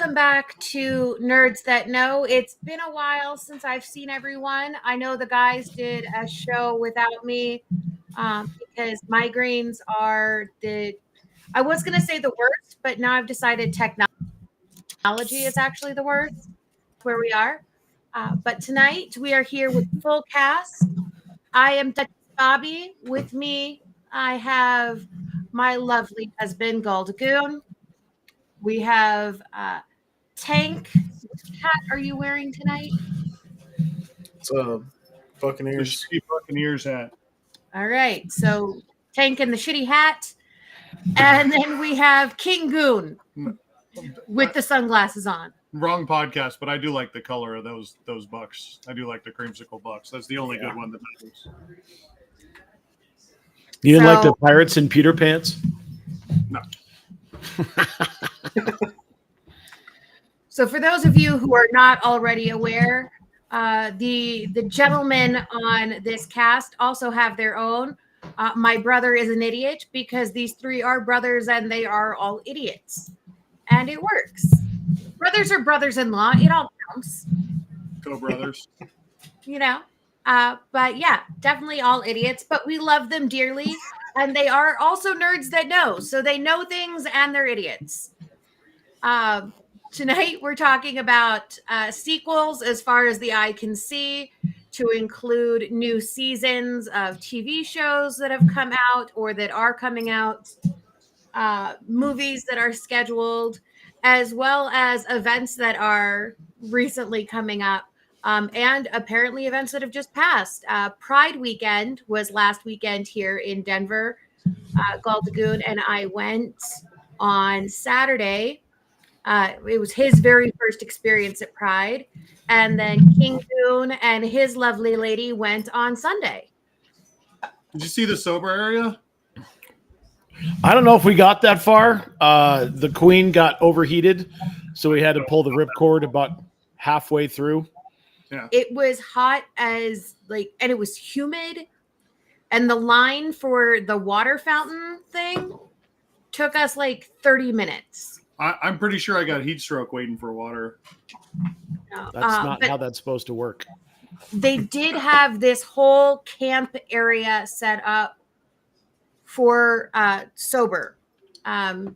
welcome back to Nerds That Know. It's been a while since I've seen everyone. I know the guys did a show without me because migraines are I was going to say the worst, but now I've decided technology is actually the worst where we are. But tonight we are here with full cast. I am Bobby. With me, I have my lovely husband, Goldagoon. We have Tank. Which hat are you wearing tonight? It's a Buccaneers. The shitty Buccaneers hat. All right. So Tank and the shitty hat. And then we have King Goon with the sunglasses on. Wrong podcast, but I do like the color of those bucks. I do like the creamsicle bucks. That's the only good one that matters. You didn't like the pirates in Peter Pants? No. So for those of you who are not already aware, the gentlemen on this cast also have their own. My brother is an idiot because these three are brothers and they are all idiots. And it works. Brothers are brothers-in-law. It all counts. Go brothers. You know? But yeah, definitely all idiots. But we love them dearly. And they are also nerds that know. So they know things and they're idiots. Tonight, we're talking about sequels as far as the eye can see, to include new seasons of TV shows that have come out or that are coming out, movies that are scheduled, as well as events that are recently coming up, and apparently events that have just passed. Pride weekend was last weekend here in Denver. Goldagoon and I went on Saturday. It was his very first experience at Pride. And then King Goon and his lovely lady went on Sunday. Did you see the sober area? I don't know if we got that far. The Queen got overheated, so we had to pull the ripcord about halfway through. Yeah. It was hot and it was humid. And the line for the water fountain thing took us like 30 minutes. I'm pretty sure I got heat stroke waiting for water. No, That's not how that's supposed to work. They did have this whole camp area set up for sober.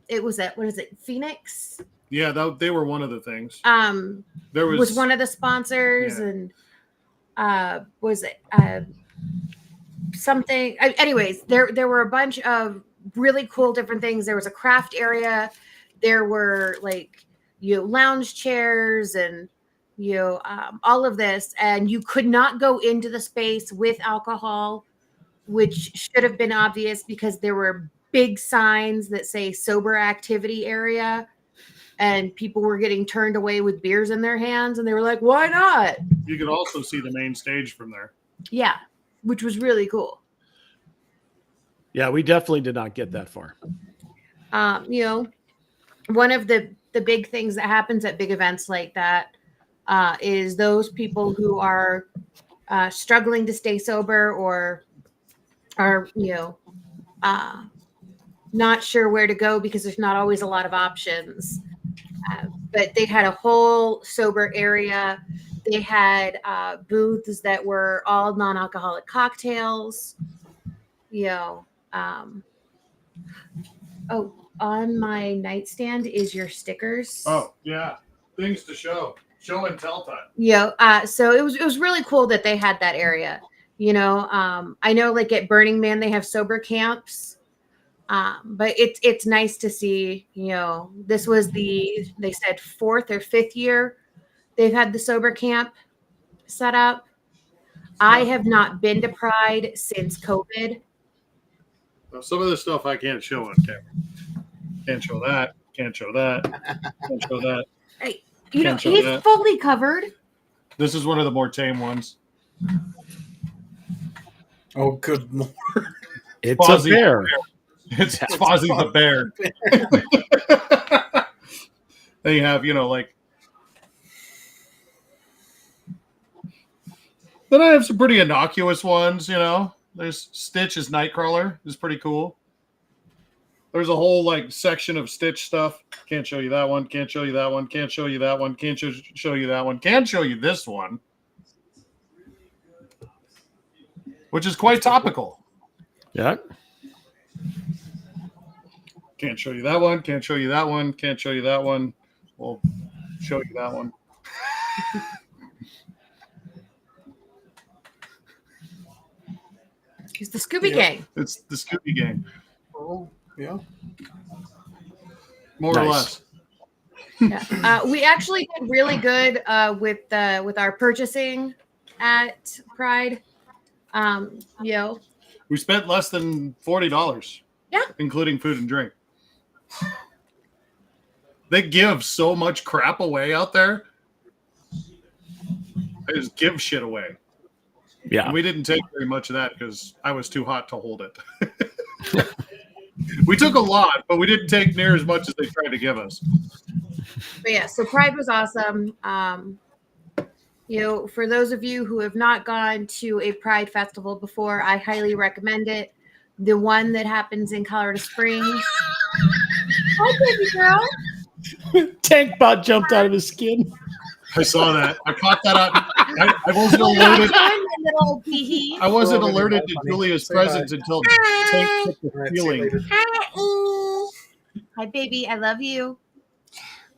It was what is it, Phoenix? Yeah, they were one of the things. There was one of the sponsors, yeah. And was it something? Anyways, there were a bunch of really cool different things. There was a craft area. There were lounge chairs and all of this, and you could not go into the space with alcohol, which should have been obvious because there were big signs that say sober activity area, and people were getting turned away with beers in their hands, and they were like, why not? You could also see the main stage from there. Yeah, which was really cool. Yeah, we definitely did not get that far. One of the big things that happens at big events like that is those people who are struggling to stay sober or are, not sure where to go because there's not always a lot of options. But they had a whole sober area. They had booths that were all non-alcoholic cocktails. On my nightstand is your stickers. Oh, yeah. Things to show. Show and tell time. So it was really cool that they had that area. I know at Burning Man they have sober camps. But it's nice to see, this was they said 4th or 5th year they've had the sober camp set up. I have not been to Pride since COVID. Well, some of the stuff I can't show on camera. Can't show that. Can't show that. Can't show that. Hey, he's fully covered. This is one of the more tame ones. Oh, good Lord. It's Fozzie a bear. It's Fozzie the bear. Then you have, Then I have some pretty innocuous ones, There's Stitch as Nightcrawler. Is pretty cool. There's a whole like section of Stitch stuff. Can't show you that one. Can't show you that one. Can't show you that one. Can't show you that one. Can't show you this one, which is quite topical. Yeah. Can't show you that one. Can't show you that one. Can't show you that one. We'll show you that one. It's the Scooby Gang. It's the Scooby Gang. Oh, yeah. More or less. Yeah. We actually did really good with our purchasing at Pride. We spent less than $40. Yeah. Including food and drink. They give so much crap away out there. They just give shit away. Yeah. And we didn't take very much of that because I was too hot to hold it. We took a lot, but we didn't take near as much as they tried to give us. But yeah, so Pride was awesome. For those of you who have not gone to a Pride festival before, I highly recommend it. The one that happens in Colorado Springs. Hi, baby girl. Tank bot jumped out of his skin. I saw that. I caught that up. I wasn't alerted. I wasn't alerted to Julia's presence until Tank took the feeling. Hi, baby. I love you.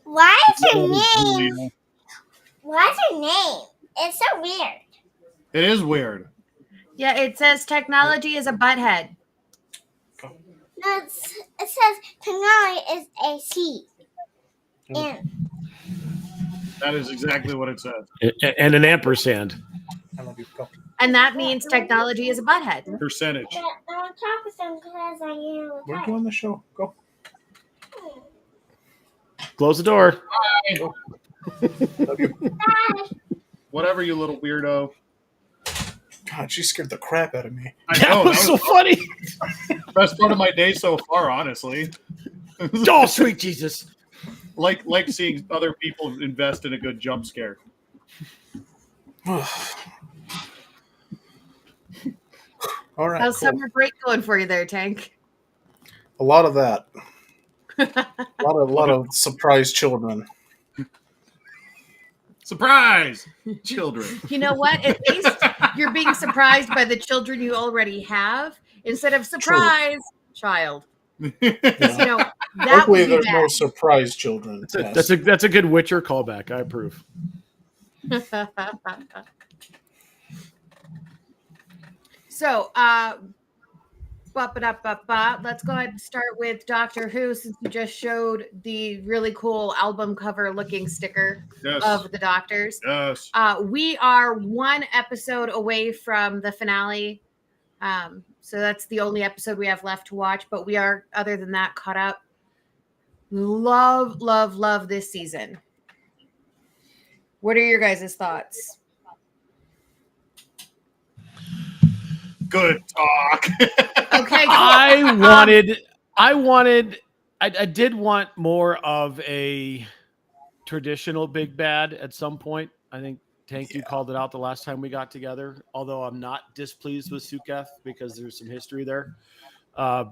Why is her name? What's her name? It's so weird. It is weird. Yeah, it says technology is a butthead. No, it says technology is a C. And That is exactly what it says. And an ampersand. I love you. Go. And that means technology is a butthead. Percentage. I want to talk with them because I am. We're doing the show. Go. Close the door. Love you. Bye. Whatever, you little weirdo. God, she scared the crap out of me. I That know. was so funny. Best part of my day so far, honestly. Oh, sweet Jesus. Like seeing other people invest in a good jump scare. All right. How's Cool. summer break going for you there, Tank? A lot of that. A lot of surprise children. Surprise! Children. You know what? At least you're being surprised by the children you already have instead of surprise child. Yeah. That Hopefully, would be there's bad. no surprise children. Yes. That's a good Witcher callback. I approve. So, let's go ahead and start with Doctor Who, since you just showed the really cool album cover looking sticker Yes. of the Doctors. Yes. We are one episode away from the finale. So that's the only episode we have left to watch, but we are, other than that, caught up. Love, love, love this season. What are your guys' thoughts? Good talk. Okay. I did want more of a traditional big bad at some point. I think Tank, you called it out the last time we got together, although I'm not displeased with Suketh because there's some history there. I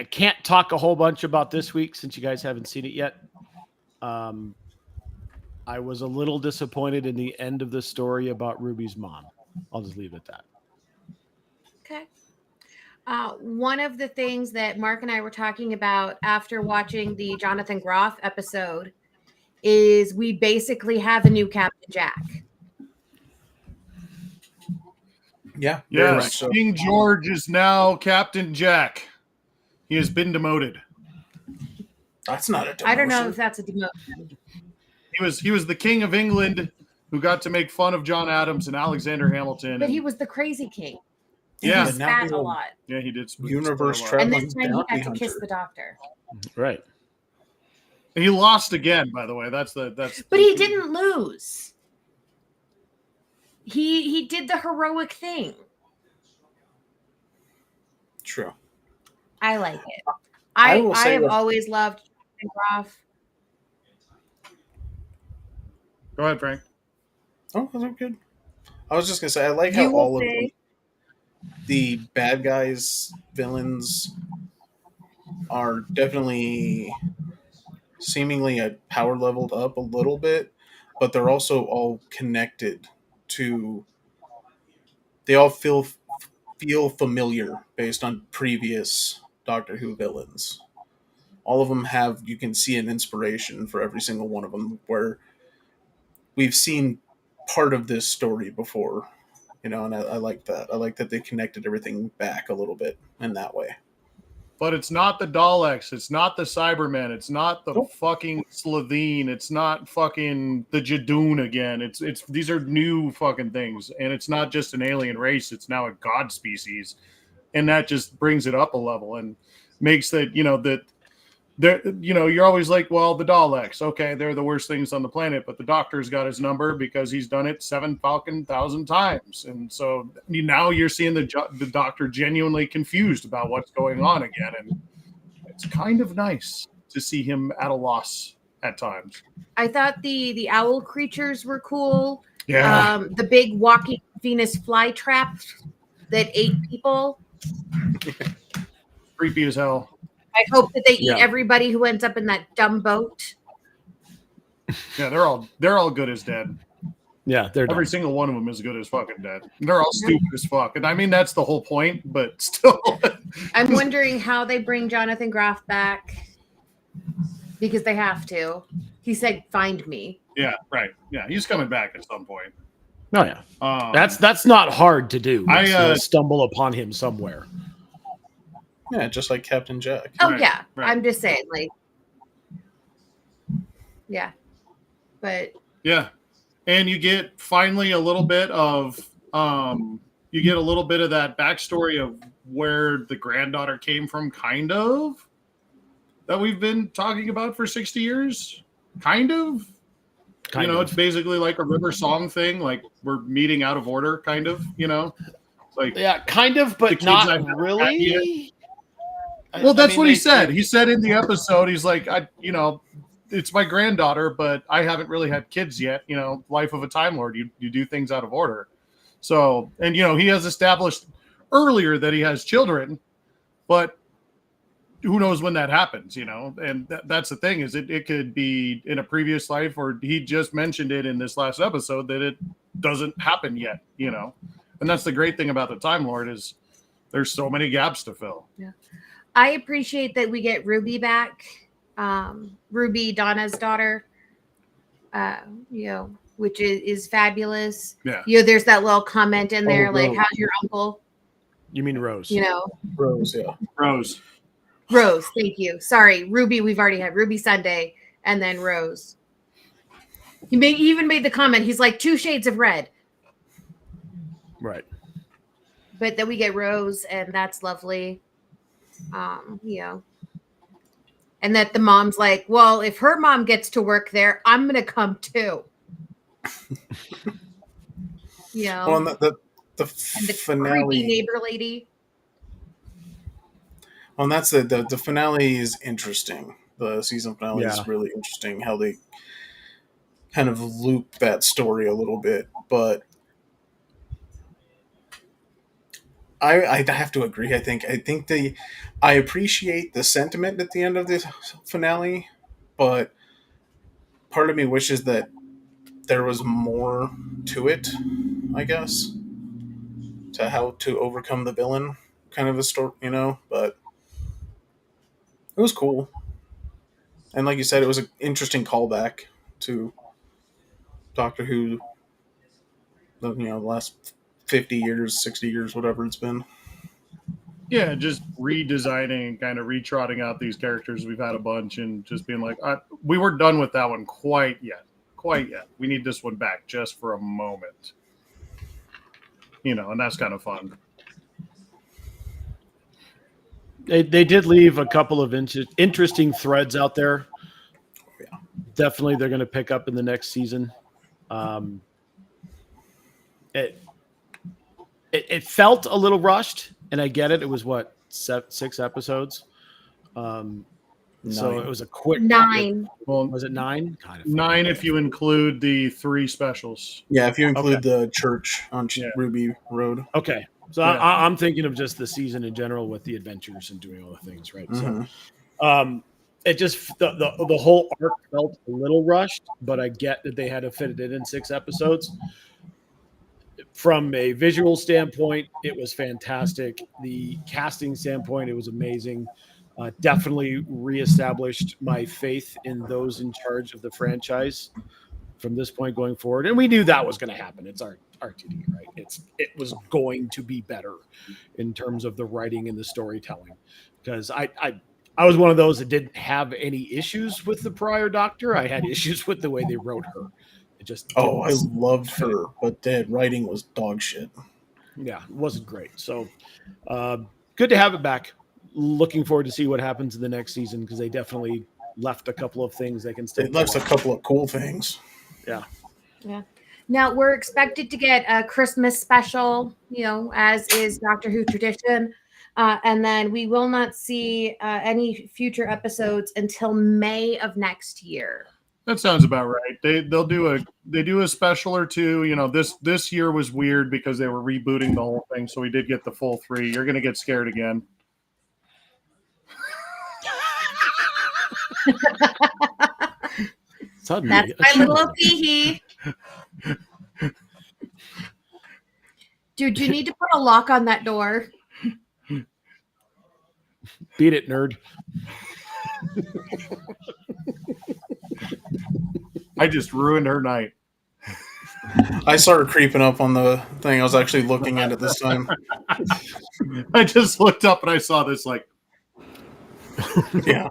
can't talk a whole bunch about this week since you guys haven't seen it yet. I was a little disappointed in the end of the story about Ruby's mom. I'll just leave it at that. Okay. One of the things that Mark and I were talking about after watching the Jonathan Groff episode is we basically have a new Captain Jack. Yeah. Yes. So, King George is now Captain Jack. He has been demoted. that's not a demotion. I don't know if that's a demotion. He was the King of England who got to make fun of John Adams and Alexander Hamilton. But he was the crazy king. Yeah. He But now spat he's a a lot. Yeah, he did. Universe spit a lot. travel. And this time he bounty had to kiss hunter. the doctor. Right. And he lost again, by the way. That's. But he didn't lose. He did the heroic thing. True. I like it. I I will say have that- always loved Jonathan Groff. Go ahead, Frank. Oh, that's good. I was just gonna say I like You how will all of say- them. the bad guys, villains are definitely seemingly a power leveled up a little bit, but they're also all connected to. They all feel familiar based on previous Doctor Who villains. All of them have, you can see an inspiration for every single one of them, where we've seen part of this story before, and I like that. I like that they connected everything back a little bit in that way. But it's not the Daleks. It's not the Cybermen. It's not the fucking Slovene. It's not fucking the Jadoon again. It's these are new fucking things, and it's not just an alien race. It's now a god species, and that just brings it up a level and makes that you're always like, well, the Daleks, okay, they're the worst things on the planet, but the Doctor's got his number because he's done it 7,000 times, and so now you're seeing the Doctor genuinely confused about what's going on again, and it's kind of nice to see him at a loss at times. I thought the owl creatures were cool. Yeah, the big walking Venus flytrap that ate people. creepy as hell. I hope that they eat everybody who ends up in that dumb boat. Yeah, they're all good as dead. Yeah, they're every single one of them is good as fucking dead. They're all stupid as fuck, and I mean that's the whole point. But still, I'm wondering how they bring Jonathan Groff back, because they have to. He said, "Find me." Yeah, right. Yeah, he's coming back at some point. Oh yeah, that's not hard to do. I stumble upon him somewhere. Yeah, just like Captain Jack. Oh, right, right. I'm just saying, like, yeah. But yeah. And you get finally a little bit of that backstory of where the granddaughter came from, kind of, that we've been talking about for 60 years. Kind of. It's basically like a river song thing, like we're meeting out of order, kind of, Like, yeah, kind of, but not really. Well, that's what he said. He said in the episode, he's like, it's my granddaughter, but I haven't really had kids yet. Life of a Time Lord, you do things out of order. So, and he has established earlier that he has children, but who knows when that happens, and that's the thing, is it could be in a previous life, or he just mentioned it in this last episode that it doesn't happen yet, and that's the great thing about the Time Lord, is there's so many gaps to fill. Yeah. I appreciate that we get Ruby back, Ruby, Donna's daughter, which is fabulous. Yeah. There's that little comment in there, like, how's your uncle? You mean Rose? Rose, yeah. Rose, thank you. Sorry, Ruby, we've already had Ruby Sunday, and then Rose. He even made the comment, he's like 2 shades of red. Right. But then we get Rose, and that's lovely. And that the mom's like, well, if her mom gets to work there, I'm gonna come too. Well, and the finale, creepy neighbor lady. Well, and that's the finale is interesting. The season finale is really interesting, how they kind of loop that story a little bit, but I have to agree. I think I appreciate the sentiment at the end of this finale, but part of me wishes that there was more to it, I guess, to how to overcome the villain kind of a story, but it was cool. And like you said, it was an interesting callback to Doctor Who, the last 50 years, 60 years, whatever it's been. Yeah, just redesigning and kind of retrotting out these characters. We've had a bunch, and just being like, we weren't done with that one quite yet. We need this one back just for a moment. And that's kind of fun. They did leave a couple of interesting threads out there. Yeah. Definitely they're going to pick up in the next season. It felt a little rushed, and I get it. It was 6 episodes. So it was a quick 9. Well, was it 9? Kind of 9 if you include the 3 specials. Yeah, if you include the church on Ruby Road. Okay. So Yeah. I'm thinking of just the season in general with the adventures and doing all the things, right? Mhm. So it just the whole arc felt a little rushed, but I get that they had to fit it in 6 episodes. From a visual standpoint, it was fantastic. The casting standpoint, it was amazing. Definitely reestablished my faith in those in charge of the franchise from this point going forward. And we knew that was going to happen. It's our RTD, right? It was going to be better in terms of the writing and the storytelling. Because I was one of those that didn't have any issues with the prior Doctor. I had issues with the way they wrote her. It just Oh, I didn't loved fit. her, but that writing was dog shit. Yeah, it wasn't great. So good to have it back. Looking forward to see what happens in the next season because they definitely left a couple of things they can still. It left a couple of cool things. Yeah. Yeah. Now we're expected to get a Christmas special, as is Doctor Who tradition. And then we will not see any future episodes until May of next year. That sounds about right. They do a special or two. This year was weird because they were rebooting the whole thing, so we did get the full 3. You're gonna get scared again. Suddenly, that's my little hee. Dude, you need to put a lock on that door. Beat it, nerd. I just ruined her night. I started creeping up on the thing. I was actually looking at it this time. I just looked up and I saw this like, Yeah.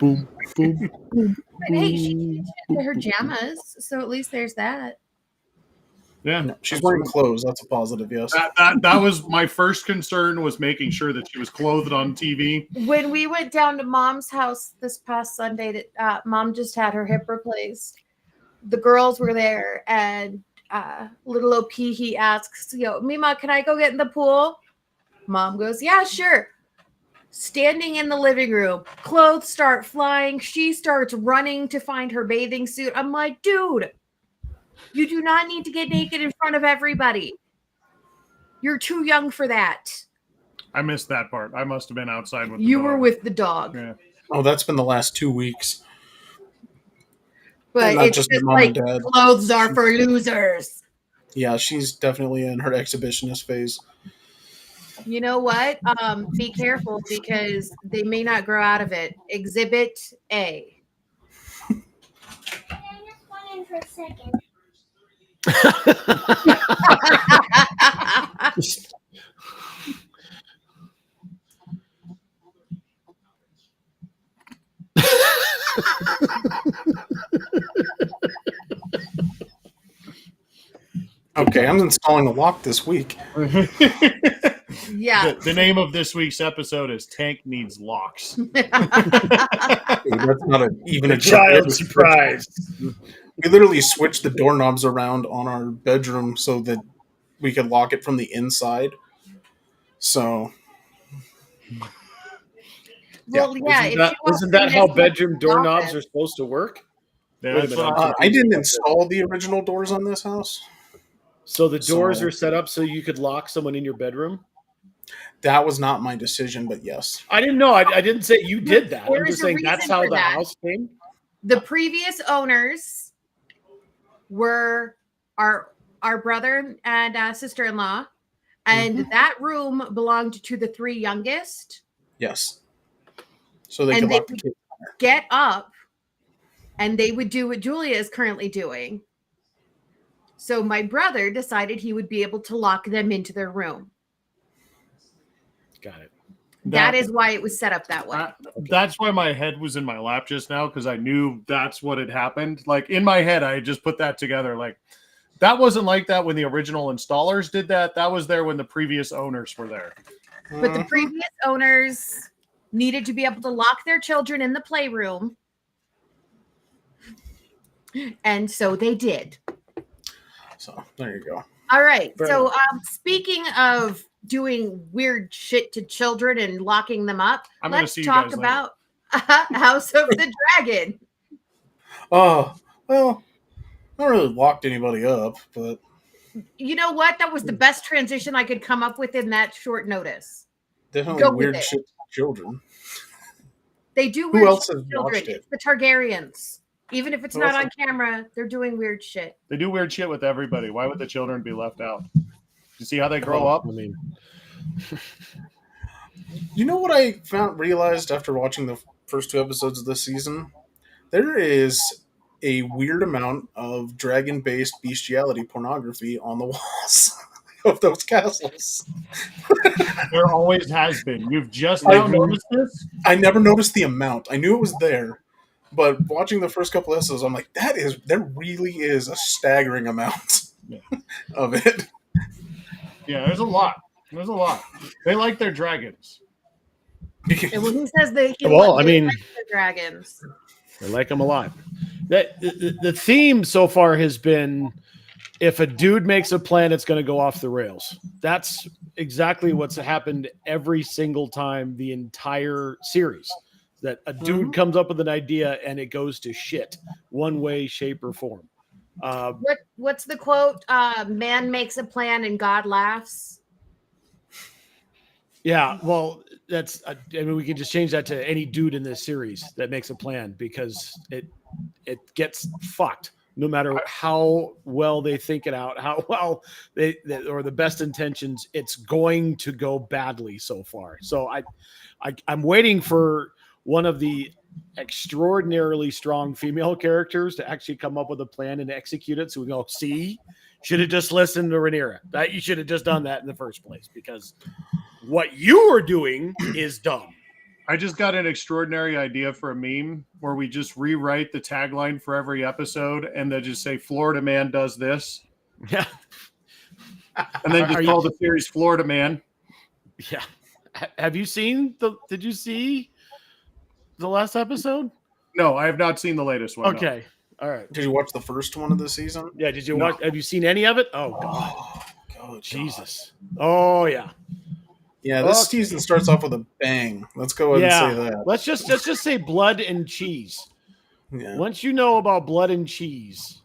Boom, boom, boom. But hey, she changed into her jammas, so at least there's that. yeah, She's wearing clothes. That's a positive, yes. that was my first concern, was making sure that she was clothed on TV. When we went down to Mom's house this past Sunday, that Mom just had her hip replaced. The girls were there, and little OP, he asks, Mima, can I go get in the pool? Mom goes, yeah, sure. Standing in the living room, clothes start flying. She starts running to find her bathing suit. I'm like, dude, you do not need to get naked in front of everybody. You're too young for that. I missed that part. I must have been outside with the You dog. were with the dog. Yeah. Oh, that's been the last 2 weeks. But not it's just just mom like and dad. clothes are for losers. Yeah, she's definitely in her exhibitionist phase. You know what? Be careful because they may not grow out of it. Exhibit A. Can I just one in for a second? Okay, I'm installing a lock this week. Yeah. The name of this week's episode is Tank Needs Locks. Dude, that's not even a Child joke. surprise. We literally switched the doorknobs around on our bedroom so that we could lock it from the inside. So, Well, yeah. Isn't that how bedroom doorknobs are supposed to work? Yeah, Wait a that's minute, what I didn't install the original doors on this house. So the doors So- are set up so you could lock someone in your bedroom? That was not my decision, but yes. I didn't know. I didn't say you did that. There I'm is just a saying that's reason how for the that. house came. The previous owners were our brother and sister-in-law, and that room belonged to the 3 youngest. Yes. So they And could they lock the kids. Get up, and they would do what Julia is currently doing. So my brother decided he would be able to lock them into their room. Got it. That is why it was set up that way. That's why my head was in my lap just now, because I knew that's what had happened. Like in my head, I had just put that together. Like that wasn't like that when the original installers did that. That was there when the previous owners were there. But the previous owners needed to be able to lock their children in the playroom. And so they did. So there you go. All right. Fair So speaking of doing weird shit to children and locking them up, I'm gonna let's see you talk guys later. about House of the Dragon. Oh, well, I don't really locked anybody up, but You know what? That was the best transition I could come up with in that short notice. Definitely Go with weird it. shit to children. They do Who weird else shit has to children. watched it? It's the Targaryens. Even if it's Who not else on camera, they're doing weird shit. They do weird shit with everybody. Why would the children be left out? You see how they grow Well, up? I mean, You know what I realized after watching the first 2 episodes of this season? There is a weird amount of dragon-based bestiality pornography on the walls of those castles. There always has been. You've just I now noticed this? I never noticed the amount. I knew it was there, but watching the first couple episodes, I'm like, there really is a staggering amount of it. Yeah, there's a lot. There's a lot. They like their dragons. And when he says they, Well, I mean- like the dragons. they like them alive. The theme so far has been, if a dude makes a plan, it's going to go off the rails. That's exactly what's happened every single time the entire series. That a dude comes up with an idea and it goes to shit, one way, shape, or form. What's the quote? Man makes a plan and God laughs. Yeah, well, that's. I mean, we can just change that to any dude in this series that makes a plan, because it gets fucked no matter how well they think it out, how well they or the best intentions. It's going to go badly so far. So I'm waiting for one of the extraordinarily strong female characters to actually come up with a plan and execute it. So we go, see, should have just listened to Rhaenyra. That you should have just done that in the first place, because what you are doing is dumb. I just got an extraordinary idea for a meme where we just rewrite the tagline for every episode and then just say Florida Man does this. Yeah. And then just call the series Florida Man. Yeah. Have you seen did you see the last episode? No, I have not seen the latest one. Okay. All right. Did you watch the first one of the season? Yeah. Did you No. watch? Have you seen any of it? Oh God. Oh, God. Jesus. Oh yeah. Yeah, this Okay. season starts off with a bang. Let's go ahead and say Yeah. that. Let's just say blood and cheese. Yeah. Once you know about blood and cheese,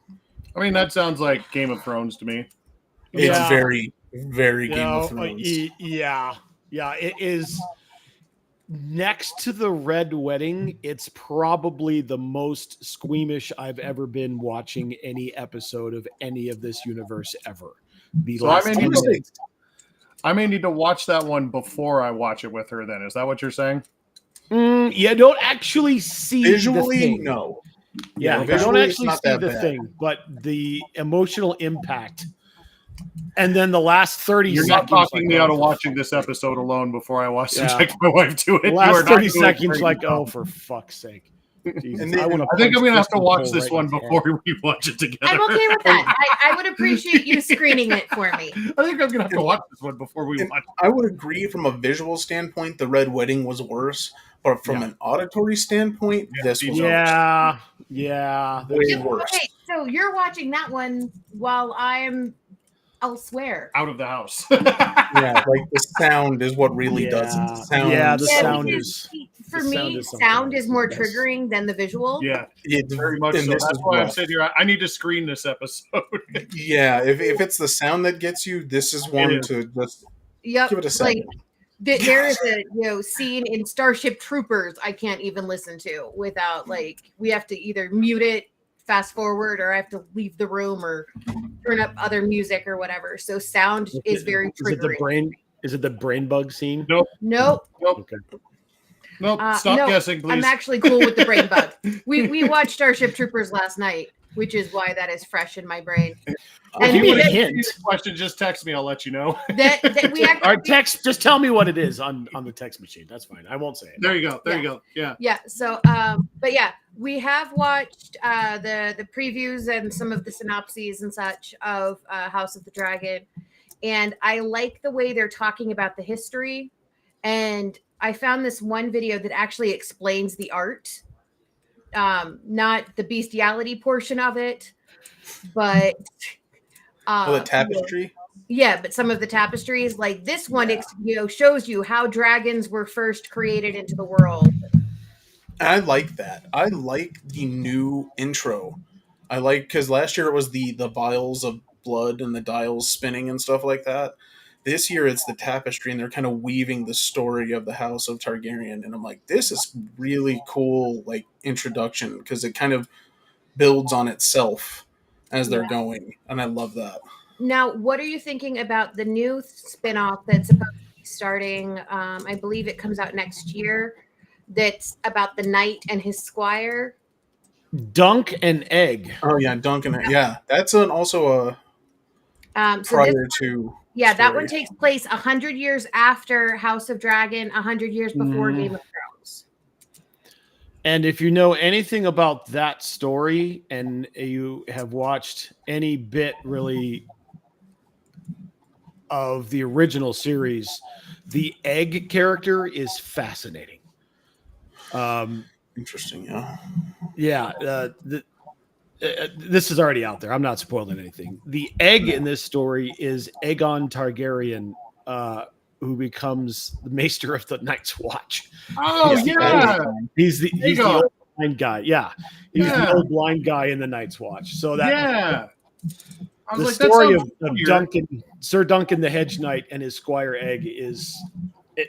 I mean, that sounds like Game of Thrones to me. It's Yeah. very, very you Game know, of Thrones. yeah. It is. Next to the Red Wedding, it's probably the most squeamish I've ever been watching any episode of any of this universe ever. So I may 10 need to- minutes. I may need to watch that one before I watch it with her then. Is that what you're saying? You don't actually see the Visually, thing. no. Yeah, you don't visually, it's actually not see that the bad. thing, but the emotional impact, and then the last 30 You're seconds. not talking like, me oh, out of for watching fuck- this episode alone before I watch Yeah. take my wife to it. The You are last not 30 doing seconds, great. like, oh, for fuck's sake. Jesus, And then- wanna I think I'm punch gonna have to Kristen watch Cole this right one in the before head. we watch it together. I'm okay with that. I would appreciate you screening it for me. I think I'm gonna have to watch this one before we And watch. I would agree from a visual standpoint, the Red Wedding was worse, but from an auditory standpoint, this was Yeah. way worse. Okay, so you're watching that one while I'm elsewhere. Out of the house. Yeah, like the sound is what really does it. The sound, Yeah, the Yeah, sound because is. for the me, sound is something sound else. is more Yes. triggering than the visual. Yeah, It's very much and so. this That's is why I'm rough. sitting here. I need to screen this episode. Yeah, if it's the sound that gets you, this is one is. to just Yep. give it a Like second. there is a scene in Starship Troopers I can't even listen to without we have to either mute it, fast forward, or I have to leave the room or turn up other music or whatever. So sound is very Is it the triggering. brain? Is it the brain bug scene? Nope. Nope. Okay. Nope. Stop no, guessing, please. I'm actually cool with the brain bug. We watched Starship Troopers last night, which is why that is fresh in my brain. If you we- would If you hint. need a question, just text me. I'll let you know. That we actually Or text. Just tell me what it is on the text machine. That's fine. I won't say it. There you go. There you go. Yeah. Yeah. So, but yeah, we have watched the previews and some of the synopses and such of House of the Dragon, and I like the way they're talking about the history. And I found this one video that actually explains the art, not the bestiality portion of it, but The tapestry. Yeah, but some of the tapestries, like this one, shows you how dragons were first created into the world. And I like that. I like the new intro. I like because last year it was the vials of blood and the dials spinning and stuff like that. This year it's the tapestry, and they're kind of weaving the story of the House of Targaryen, and I'm like, this is really cool, like introduction, because it kind of builds on itself as they're going, and I love that. Now, what are you thinking about the new spinoff that's supposed to be starting? I believe it comes out next year. That's about the knight and his squire. Dunk and Egg. Oh yeah, Duncan. Yeah, that's also a So prior to. Yeah, that story. one takes place 100 years after House of Dragon, 100 years before Game of Thrones. And if you know anything about that story and you have watched any bit really of the original series, the Egg character is fascinating. Interesting, yeah. Yeah, this is already out there. I'm not spoiling anything. The Egg in this story is Aegon Targaryen, who becomes the Maester of the Night's Watch. Oh, He's the old blind guy. Yeah, he's the Yeah. old blind guy in the Night's Watch. So that I was the like, that story sounds of weird. Duncan, Sir Duncan the Hedge Knight, and his squire Egg is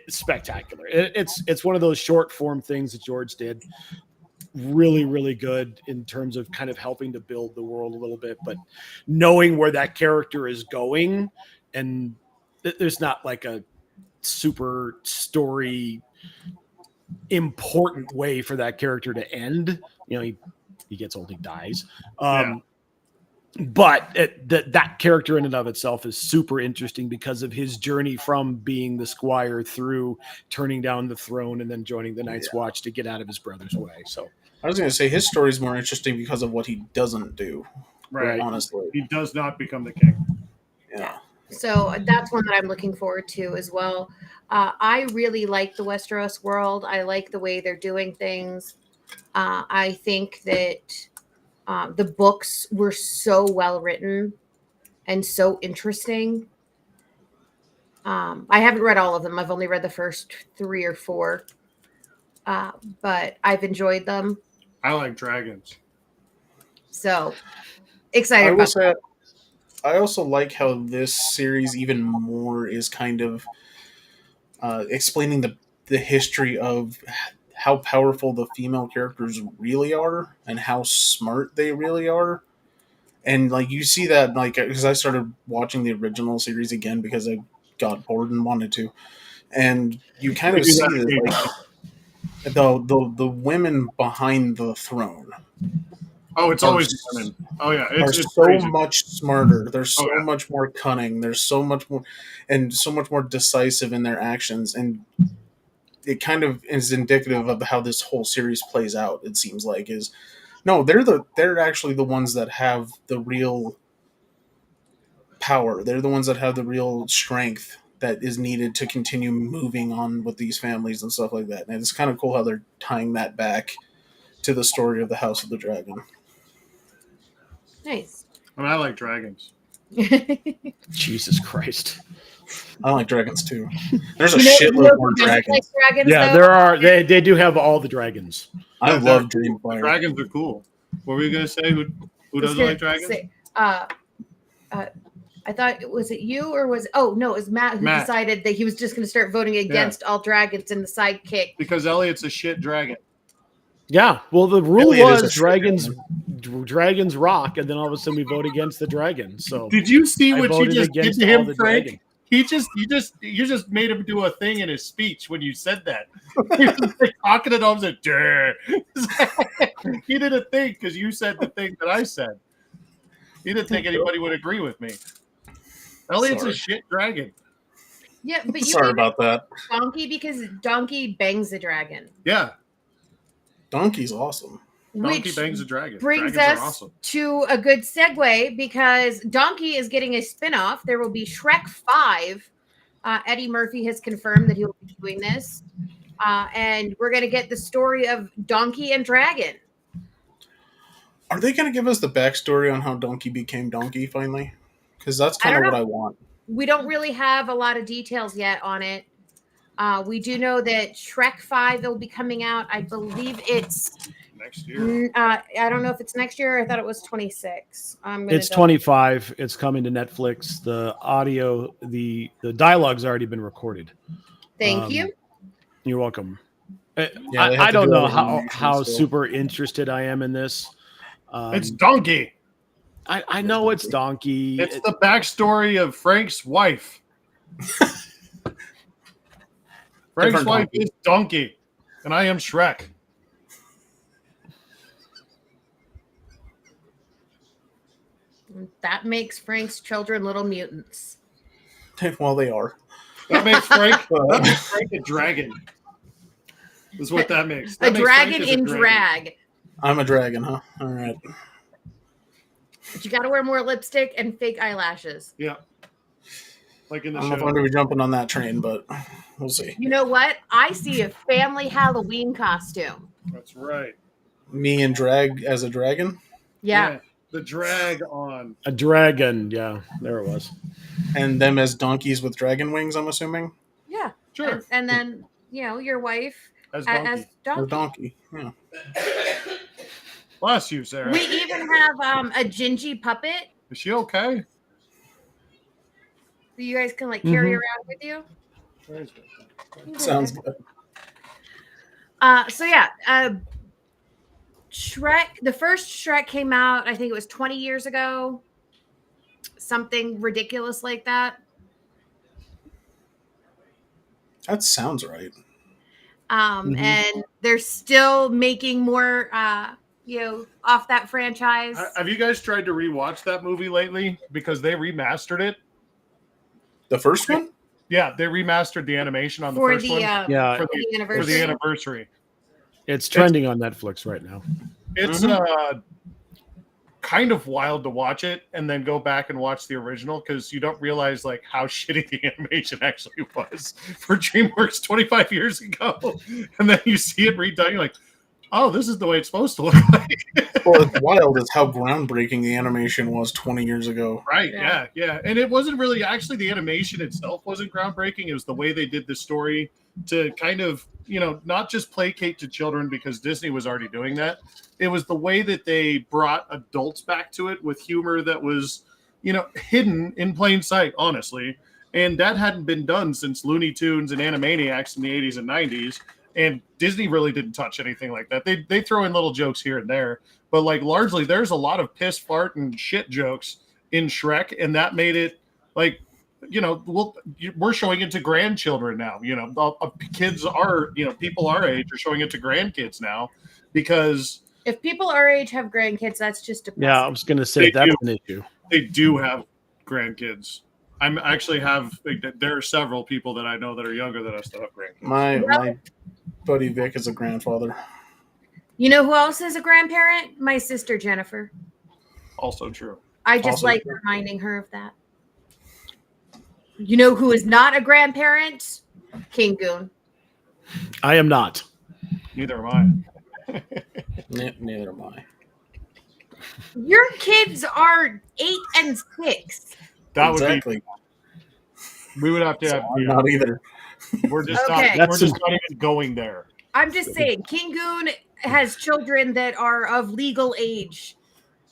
spectacular. It's one of those short form things that George did. Really, really good in terms of kind of helping to build the world a little bit, but knowing where that character is going, and there's not like a super story important way for that character to end. You know, he gets old, he dies. But that character in and of itself is super interesting because of his journey from being the squire through turning down the throne and then joining the Night's Watch to get out of his brother's way. So I was going to say his story is more interesting because of what he doesn't do. Right. Honestly, he does not become the king. Yeah. So that's one that I'm looking forward to as well. I really like the Westeros world. I like the way they're doing things. I think that the books were so well written and so interesting. I haven't read all of them. I've only read the first 3 or 4, but I've enjoyed them. I like dragons. So excited I will about say, I also like how this series even more is kind of explaining the history of how powerful the female characters really are and how smart they really are. And like you see that, like, because I started watching the original series again because I got bored and wanted to, and you kind of see that, like, the women behind the throne. Oh, it's always women. Oh yeah, Are it's so crazy. much smarter. They're so yeah. much more cunning. They're so much more, and so much more decisive in their actions. And it kind of is indicative of how this whole series plays out. It seems like is no, they're actually the ones that have the real power. They're the ones that have the real strength that is needed to continue moving on with these families and stuff like that. And it's kind of cool how they're tying that back to the story of the House of the Dragon. Nice. I mean, I like dragons. Jesus Christ. I like dragons too. There's a shitload more dragons. Like dragons. Yeah, though? there are. They do have all the dragons. I Yeah, love they're cool. Dreamfire. Dragons are cool. What were you gonna say? Who doesn't like dragons? I thought was it you or was it was Matt who decided that he was just going to start voting against all dragons in the sidekick Because Elliot's a shit dragon. Yeah, well, the rule Elliot is was dragons rock, and then all of a sudden we vote against the dragon. So Did you see I what you voted just did against to all him, the Frank? dragon. You just made him do a thing in his speech when you said that. He was like talking to him, like, "Duh." He didn't think because you said the thing that I said. He didn't think anybody would agree with me. Elliot's a shit dragon. Yeah, but you Sorry about that. Donkey because Donkey bangs the dragon. Yeah, Donkey's awesome. Donkey Which bangs a dragon. brings Dragons us are awesome. to a good segue because Donkey is getting a spinoff. There will be Shrek 5. Eddie Murphy has confirmed that he will be doing this. And we're going to get the story of Donkey and Dragon. Are they going to give us the backstory on how Donkey became Donkey finally? Because that's kind of what I want. We don't really have a lot of details yet on it. We do know that Shrek 5 will be coming out. I believe it's next year. I don't know if it's next year. I thought it was 26. It's 25. It's coming to Netflix. The audio, the dialogue's already been recorded. Thank you. You're welcome. Yeah, they have I to don't do know all the animation how still. super interested I am in this. It's Donkey. I know it's Donkey. It's the backstory of Frank's wife. Frank's wife is Donkey, and I am Shrek. That makes Frank's children little mutants. Well, they are. That makes Frank a dragon. Is what that makes. That a makes dragon Frank in a drag. I'm a dragon, huh? All right. But you got to wear more lipstick and fake eyelashes. Yeah. Like in the I don't know show. if I'm going to be jumping on that train, but we'll see. You know what? I see a family Halloween costume. That's right. Me and drag as a dragon? Yeah. The drag on. A dragon. Yeah, there it was. And them as donkeys with dragon wings, I'm assuming? Yeah. Sure. And then, your wife As as Donkey. Or donkey. donkey, yeah. Bless you, Sarah. We even have a Gingy puppet Is she okay? that you guys can carry around with you. Sounds good. So yeah, Shrek. The first Shrek came out, I think it was 20 years ago. Something ridiculous like that. That sounds right. And they're still making more, off that franchise. Have you guys tried to rewatch that movie lately? Because they remastered it. The first one? Yeah, they remastered the animation on the for first the one. Yeah. for the For anniversary. the anniversary. It's trending on Netflix right now. It's kind of wild to watch it and then go back and watch the original because you don't realize how shitty the animation actually was for DreamWorks 25 years ago. And then you see it redone, you're like, oh, this is the way it's supposed to look like. Well, it's wild is how groundbreaking the animation was 20 years ago. Right, yeah. And it wasn't really, actually, the animation itself wasn't groundbreaking. It was the way they did the story to kind of, not just placate to children because Disney was already doing that. It was the way that they brought adults back to it with humor that was, hidden in plain sight, honestly. And that hadn't been done since Looney Tunes and Animaniacs in the 80s and 90s. And Disney really didn't touch anything like that. They throw in little jokes here and there. But largely, there's a lot of piss, fart, and shit jokes in Shrek. And that made it we're showing it to grandchildren now. Kids are, people our age are showing it to grandkids now because if people our age have grandkids, that's just depressing. Yeah, I was going to say that's an issue. They do have grandkids. I'm actually there are several people that I know that are younger than us that have grandkids. My buddy Vic is a grandfather. You know who else is a grandparent? My sister Jennifer. Also true. I just like reminding her of that. You know who is not a grandparent? King Goon. I am not. Neither am I. Neither am I. Your kids are 8 and 6. That Exactly. would be. We would have to have. I'm not either. We're just Okay. not. We're just not even going there. I'm just saying, King Goon has children that are of legal age.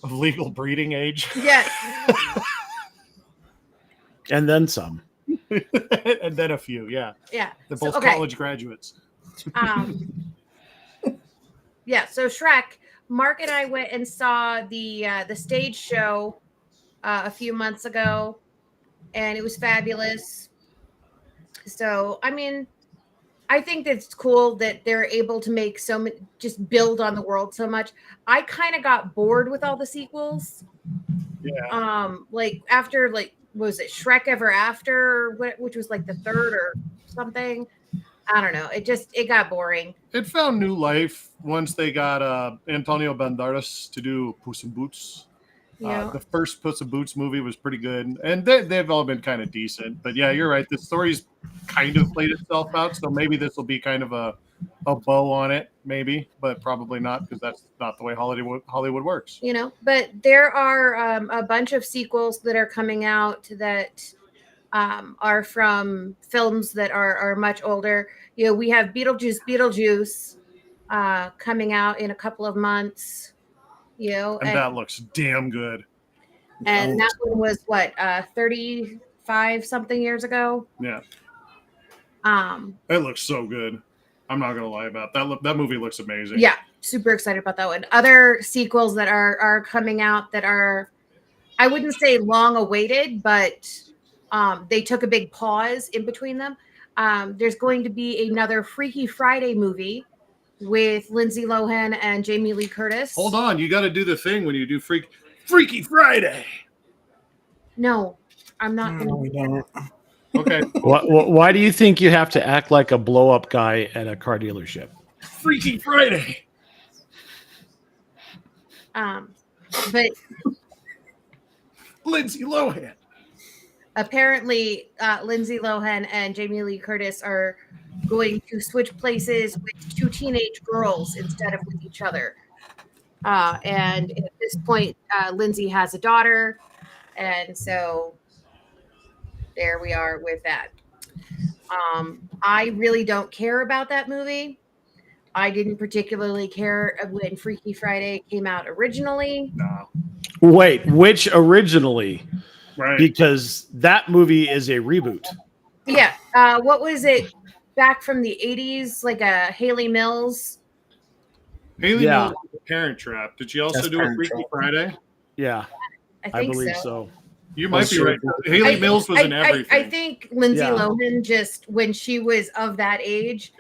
Of legal breeding age. Yes. And then some. And then a few, yeah. Yeah. They're both college graduates. Yeah, so Shrek, Mark and I went and saw the stage show a few months ago, and it was fabulous. So, I mean, I think that's cool that they're able to make so many, just build on the world so much. I kind of got bored with all the sequels. Yeah. After was it Shrek Ever After, which was the third or something? I don't know. It got boring. It found new life once they got Antonio Banderas to do Puss in Boots. Yeah. The first Puss in Boots movie was pretty good, and they've all been kind of decent. But yeah, you're right. The story's kind of played itself out, so maybe this will be kind of a bow on it, maybe, but probably not because that's not the way Hollywood works. But there are a bunch of sequels that are coming out that are from films that are much older. We have Beetlejuice, coming out in a couple of months. And that looks damn good. And that one was what 35 something years ago. Yeah. It looks so good. I'm not gonna lie about that. That movie looks amazing. Yeah, super excited about that one. Other sequels that are coming out that are, I wouldn't say long awaited, but they took a big pause in between them. There's going to be another Freaky Friday movie with Lindsay Lohan and Jamie Lee Curtis. Hold on, you got to do the thing when you do Freaky Friday. No, I'm not. No, we don't. Okay. Why do you think you have to act like a blow-up guy at a car dealership? Freaky Friday. But Lindsay Lohan. Apparently, Lindsay Lohan and Jamie Lee Curtis are going to switch places with two teenage girls instead of with each other. And at this point, Lindsay has a daughter, and so there we are with that. I really don't care about that movie. I didn't particularly care when Freaky Friday came out originally. No. Wait, which originally? Right. Because that movie is a reboot. Yeah. What was it back from the 80s? Like a Haley Mills? Haley Mills was a Parent Trap. Did she also do a Freaky Friday? Yeah. I believe so. You might be right. Haley Mills was in everything. I think Lindsay Lohan just, when she was of that age,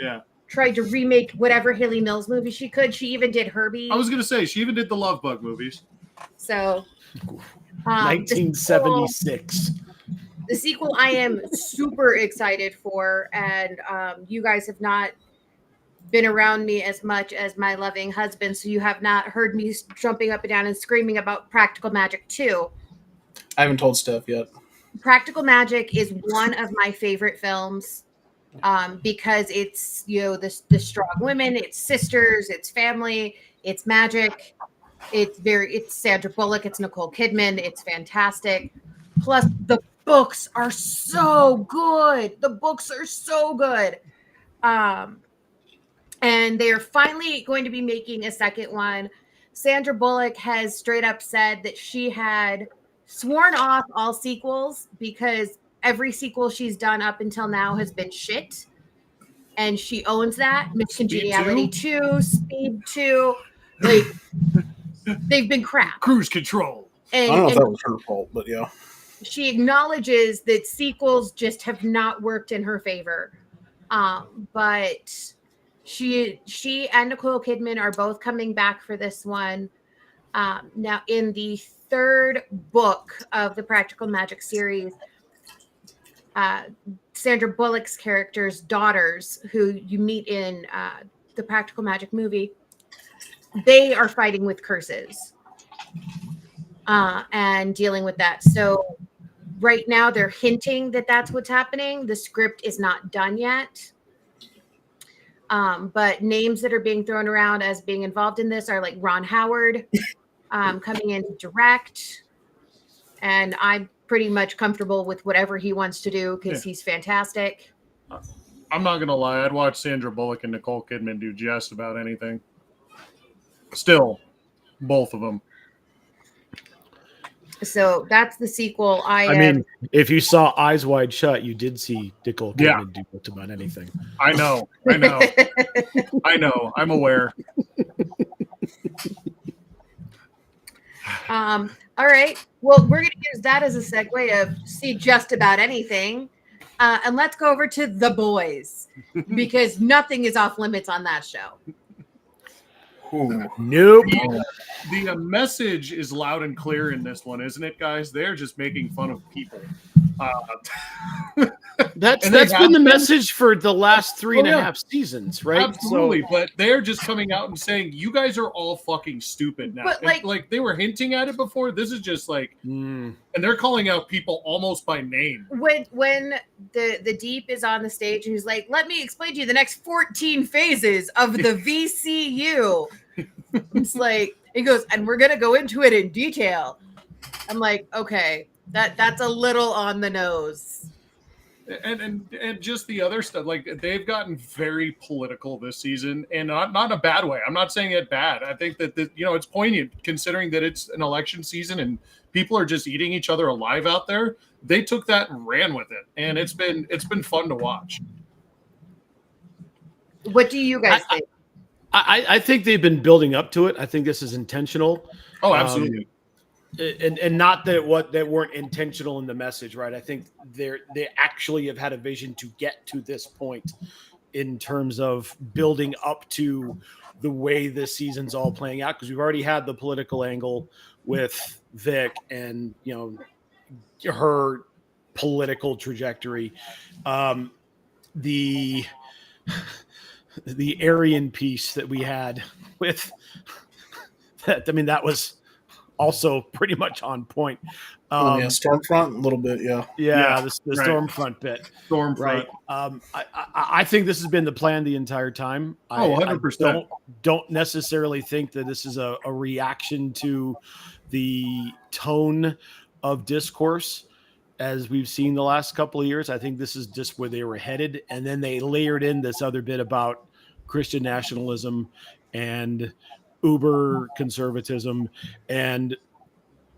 tried to remake whatever Haley Mills movie she could. She even did Herbie. I was going to say, she even did the Love Bug movies. So, 1976. The sequel I am super excited for, and you guys have not been around me as much as my loving husband, so you have not heard me jumping up and down and screaming about Practical Magic 2. I haven't told Steph yet. Practical Magic is one of my favorite films because it's, the strong women, it's sisters, it's family, it's magic, it's Sandra Bullock, it's Nicole Kidman, it's fantastic. Plus the books are so good. And they're finally going to be making a second one. Sandra Bullock has straight up said that she had sworn off all sequels because every sequel she's done up until now has been shit. And she owns that. Miss Congeniality 2, Speed 2. Like, they've been crap. Cruise Control. I don't know if that was her fault, but yeah. She acknowledges that sequels just have not worked in her favor. But she and Nicole Kidman are both coming back for this one. Now, in the third book of the Practical Magic series, Sandra Bullock's character's daughters, who you meet in the Practical Magic movie, they are fighting with curses and dealing with that. So right now they're hinting that that's what's happening. The script is not done yet. But names that are being thrown around as being involved in this are like Ron Howard coming in to direct. And I'm pretty much comfortable with whatever he wants to do because he's fantastic. I'm not going to lie. I'd watch Sandra Bullock and Nicole Kidman do just about anything. Still, both of them. So that's the sequel. I mean, if you saw Eyes Wide Shut, you did see Nicole Kidman do just about anything. I know. I'm aware. All right. Well, we're going to use that as a segue of see just about anything. And let's go over to The Boys because nothing is off limits on that show. Nope. The message is loud and clear in this one, isn't it, guys? They're just making fun of people. That's been the message for the last 3.5 seasons, right? Absolutely, but they're just coming out and saying, you guys are all fucking stupid now. But like they were hinting at it before. This is just like, and they're calling out people almost by name. When the Deep is on the stage and he's like, let me explain to you the next 14 phases of the VCU. It's like, he goes, and we're going to go into it in detail. I'm like, okay, that's a little on the nose. And just the other stuff, like they've gotten very political this season, and not in a bad way. I'm not saying it bad. I think that it's poignant considering that it's an election season and people are just eating each other alive out there. They took that and ran with it, and it's been fun to watch. What do you guys think? I think they've been building up to it. I think this is intentional. Oh, absolutely. And not that they weren't intentional in the message, right? I think they actually have had a vision to get to this point in terms of building up to the way this season's all playing out, because we've already had the political angle with Vic and her political trajectory. The Aryan piece that we had with that, I mean, that was also pretty much on point. Stormfront a little bit, the right. Stormfront bit. Stormfront. Right. I think this has been the plan the entire time. 100%. I don't necessarily think that this is a reaction to the tone of discourse as we've seen the last couple of years. I think this is just where they were headed. And then they layered in this other bit about Christian nationalism and uber conservatism and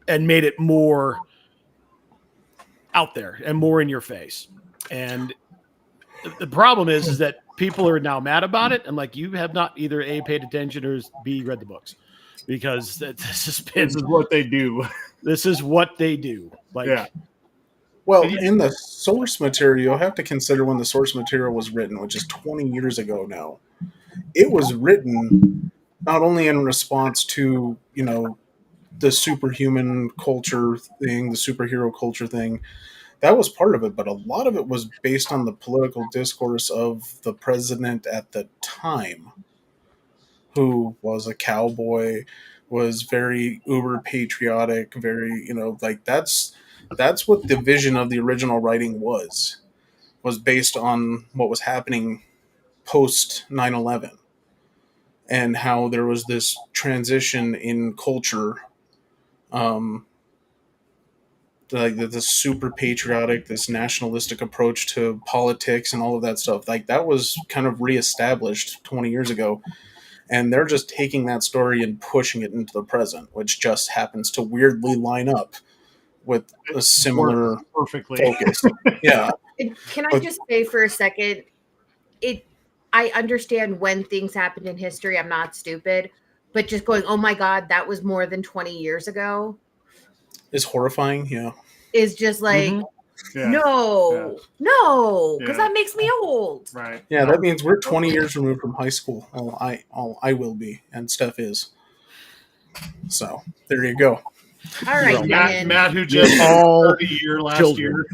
made it more out there and more in your face. And the problem is that people are now mad about it. And like, you have not either A, paid attention, or B, read the books, because this is what they do. This is what they do. Like, yeah. Well, in the source material, you'll have to consider when the source material was written, which is 20 years ago now. It was written not only in response to, the superhuman culture thing, the superhero culture thing. That was part of it, but a lot of it was based on the political discourse of the president at the time, who was a cowboy, was very uber patriotic, very, that's what the vision of the original writing was based on what was happening post 9/11 and how there was this transition in culture, like this super patriotic, this nationalistic approach to politics and all of that stuff. Like that was kind of reestablished 20 years ago. And they're just taking that story and pushing it into the present, which just happens to weirdly line up with a similar perfectly focus. Yeah. Can I just say for a second, I understand when things happened in history. I'm not stupid, but just going, oh my God, that was more than 20 years ago. Is horrifying. Yeah. Is just like, no, because that makes me old. Right. Yeah. That means we're 20 years removed from high school. I will be. And Steph is. So there you go. All right, Matt, who just got 30 year last year.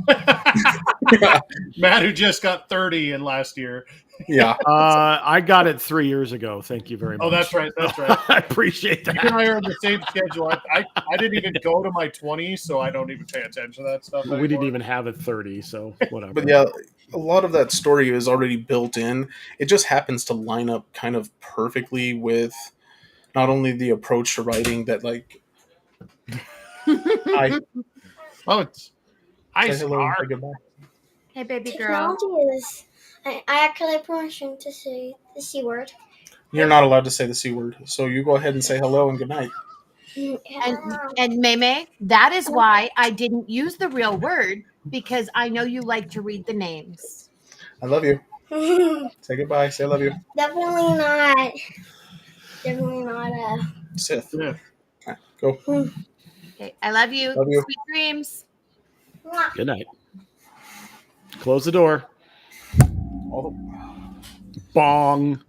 Matt, who just got 30 in last year. Yeah. I got it 3 years ago. Thank you very much. Oh, that's right. That's right. I appreciate that. You and I are on the same schedule. I didn't even go to my 20s, so I don't even pay attention to that stuff anymore. We didn't even have it 30, so whatever. But yeah, a lot of that story is already built in. It just happens to line up kind of perfectly with not only the approach to writing that, like, hi. Oh, it's hi, Say hello and Star. say goodbye. Hey, baby girl. Technology is. I actually have permission to say the C word. You're not allowed to say the C word, so you go ahead and say hello and good night. And Meme, that is why I didn't use the real word, because I know you like to read the names. I love you. Say goodbye. Say I love you. Definitely not. Definitely not. Sith. Yeah. Right, go. Okay, I love you. Love you. Sweet dreams. Good night. Close the door. Bong.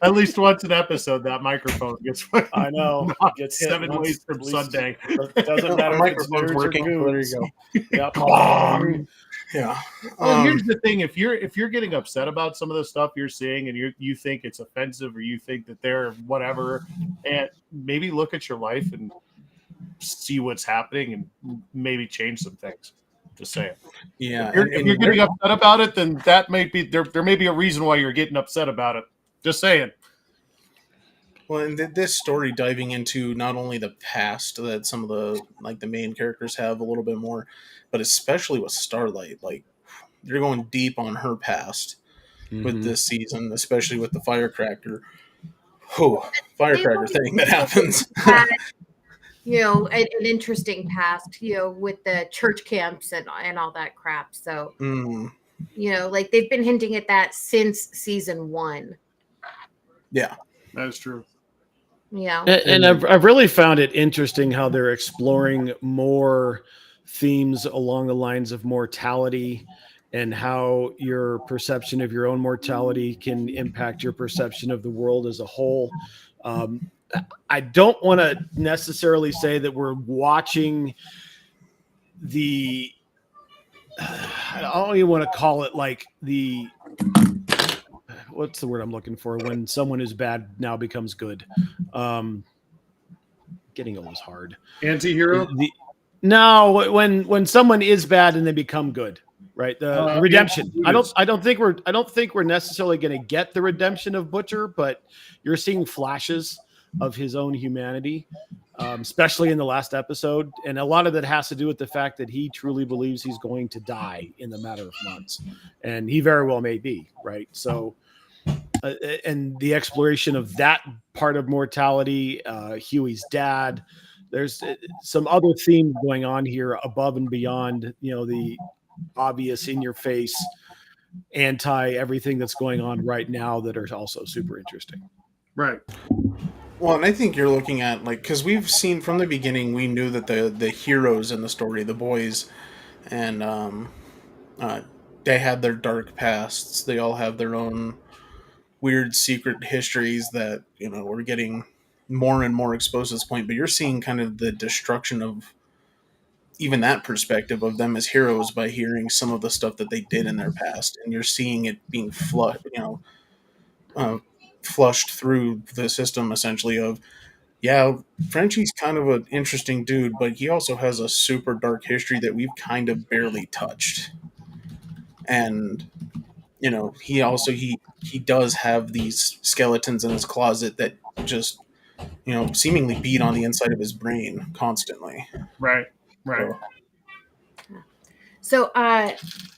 At least once an episode, that microphone gets. I know. Gets 7 ways from Sunday. Doesn't matter. The if it's microphone's nerds or working. There you goons. go. Yep. Bong. Yeah. Well, here's the thing: if you're getting upset about some of the stuff you're seeing, and you think it's offensive, or you think that they're whatever, and maybe look at your life and see what's happening, and maybe change some things. Just saying. Yeah. If you're getting upset about it, then that may be there may be a reason why you're getting upset about it. Just saying. Well, and this story diving into not only the past that some of the main characters have a little bit more, but especially with Starlight, like you're going deep on her past with this season, especially with the firecracker thing that happens. Had, an interesting past, with the church camps and all that crap. So, like they've been hinting at that since season 1. Yeah, that's true. Yeah, and I've really found it interesting how they're exploring more themes along the lines of mortality and how your perception of your own mortality can impact your perception of the world as a whole. I don't want to necessarily say that we're watching I don't even want to call it like what's the word I'm looking for when someone is bad now becomes good. Getting old is hard. Anti-hero? No, when someone is bad and they become good, right? The redemption. I don't think we're necessarily going to get the redemption of Butcher, but you're seeing flashes of his own humanity, especially in the last episode, and a lot of that has to do with the fact that he truly believes he's going to die in the matter of months, and he very well may be, right? So. And the exploration of that part of mortality, Huey's dad. There's some other themes going on here above and beyond, the obvious in-your-face anti everything that's going on right now that are also super interesting. Right. Well, and I think you're looking at because we've seen from the beginning, we knew that the heroes in the story, the boys, and they had their dark pasts. They all have their own weird secret histories that we're getting more and more exposed at this point. But you're seeing kind of the destruction of even that perspective of them as heroes by hearing some of the stuff that they did in their past, and you're seeing it being flushed through the system essentially of. Yeah, Frenchie's kind of an interesting dude, but he also has a super dark history that we've kind of barely touched. And he does have these skeletons in his closet that just seemingly beat on the inside of his brain constantly. Right. So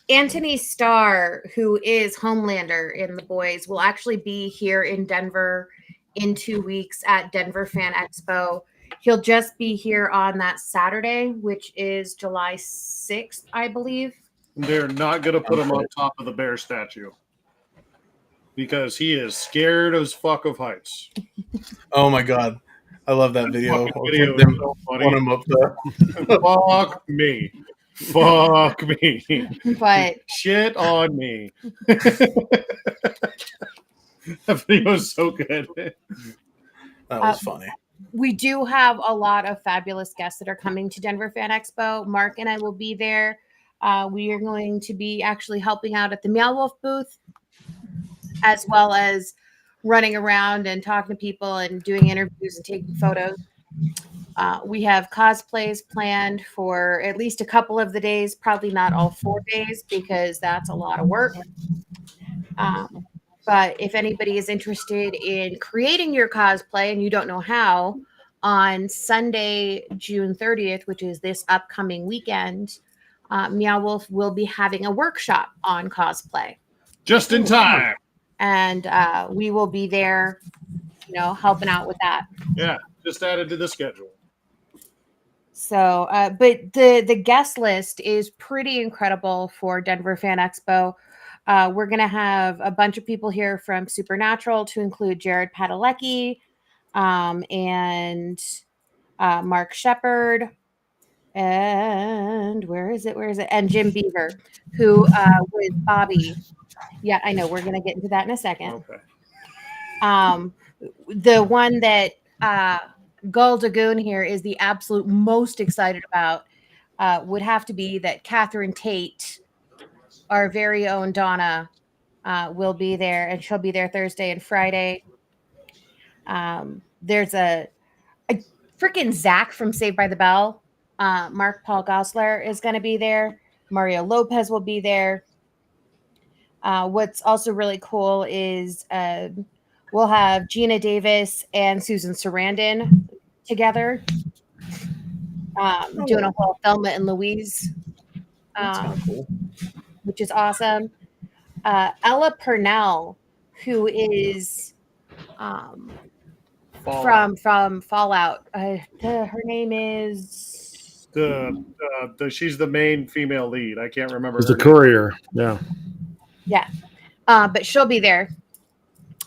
Anthony Starr, who is Homelander in The Boys, will actually be here in Denver in 2 weeks at Denver Fan Expo. He'll just be here on that Saturday, which is July 6th, I believe. They're not going to put him on top of the bear statue because he is scared as fuck of heights. Oh my god. I love that video. Video them so funny. Want him up there. Fuck me. Fuck me. But shit on me. That video is so good. That was funny. We do have a lot of fabulous guests that are coming to Denver Fan Expo. Mark and I will be there. We are going to be actually helping out at the Meow Wolf booth, as well as running around and talking to people and doing interviews and taking photos. We have cosplays planned for at least a couple of the days, probably not all 4 days because that's a lot of work. But if anybody is interested in creating your cosplay and you don't know how, on Sunday, June 30th, which is this upcoming weekend, Meow Wolf will be having a workshop on cosplay. Just in time. And we will be there, helping out with that. Yeah, just added to the schedule. So, but the guest list is pretty incredible for Denver Fan Expo. We're going to have a bunch of people here from Supernatural to include Jared Padalecki and Mark Shepard. And where is it? And Jim Beaver, who was Bobby. Yeah, I know. We're going to get into that in a second. Okay. The one that Gul Dagoon here is the absolute most excited about would have to be that Catherine Tate, our very own Donna, will be there, and she'll be there Thursday and Friday. There's a freaking Zach from Saved by the Bell. Mark Paul Gosselaar is going to be there. Mario Lopez will be there. What's also really cool is we'll have Gina Davis and Susan Sarandon together, doing a whole Thelma and Louise, That's kind of cool. which is awesome. Ella Purnell, who is Fallout. from Fallout. Her name is She's the main female lead. I can't remember. It's her the name. courier. Yeah. Yeah. But she'll be there.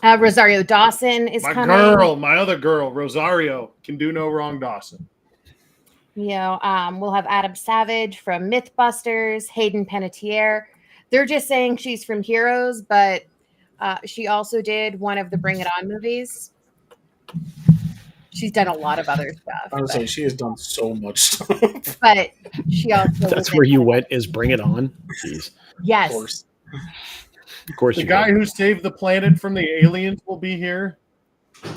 Rosario Dawson is My coming. girl, my other girl, Rosario, can do no wrong, Dawson. You know, we'll have Adam Savage from Mythbusters, Hayden Panettiere. They're just saying she's from Heroes, but she also did one of the Bring It On movies. She's done a lot of other stuff. I would say she has done so much stuff. But she also That's where you went, is Bring It On. Jeez. Yes. Of course. Of course. The you guy did. who saved the planet from the aliens will be here.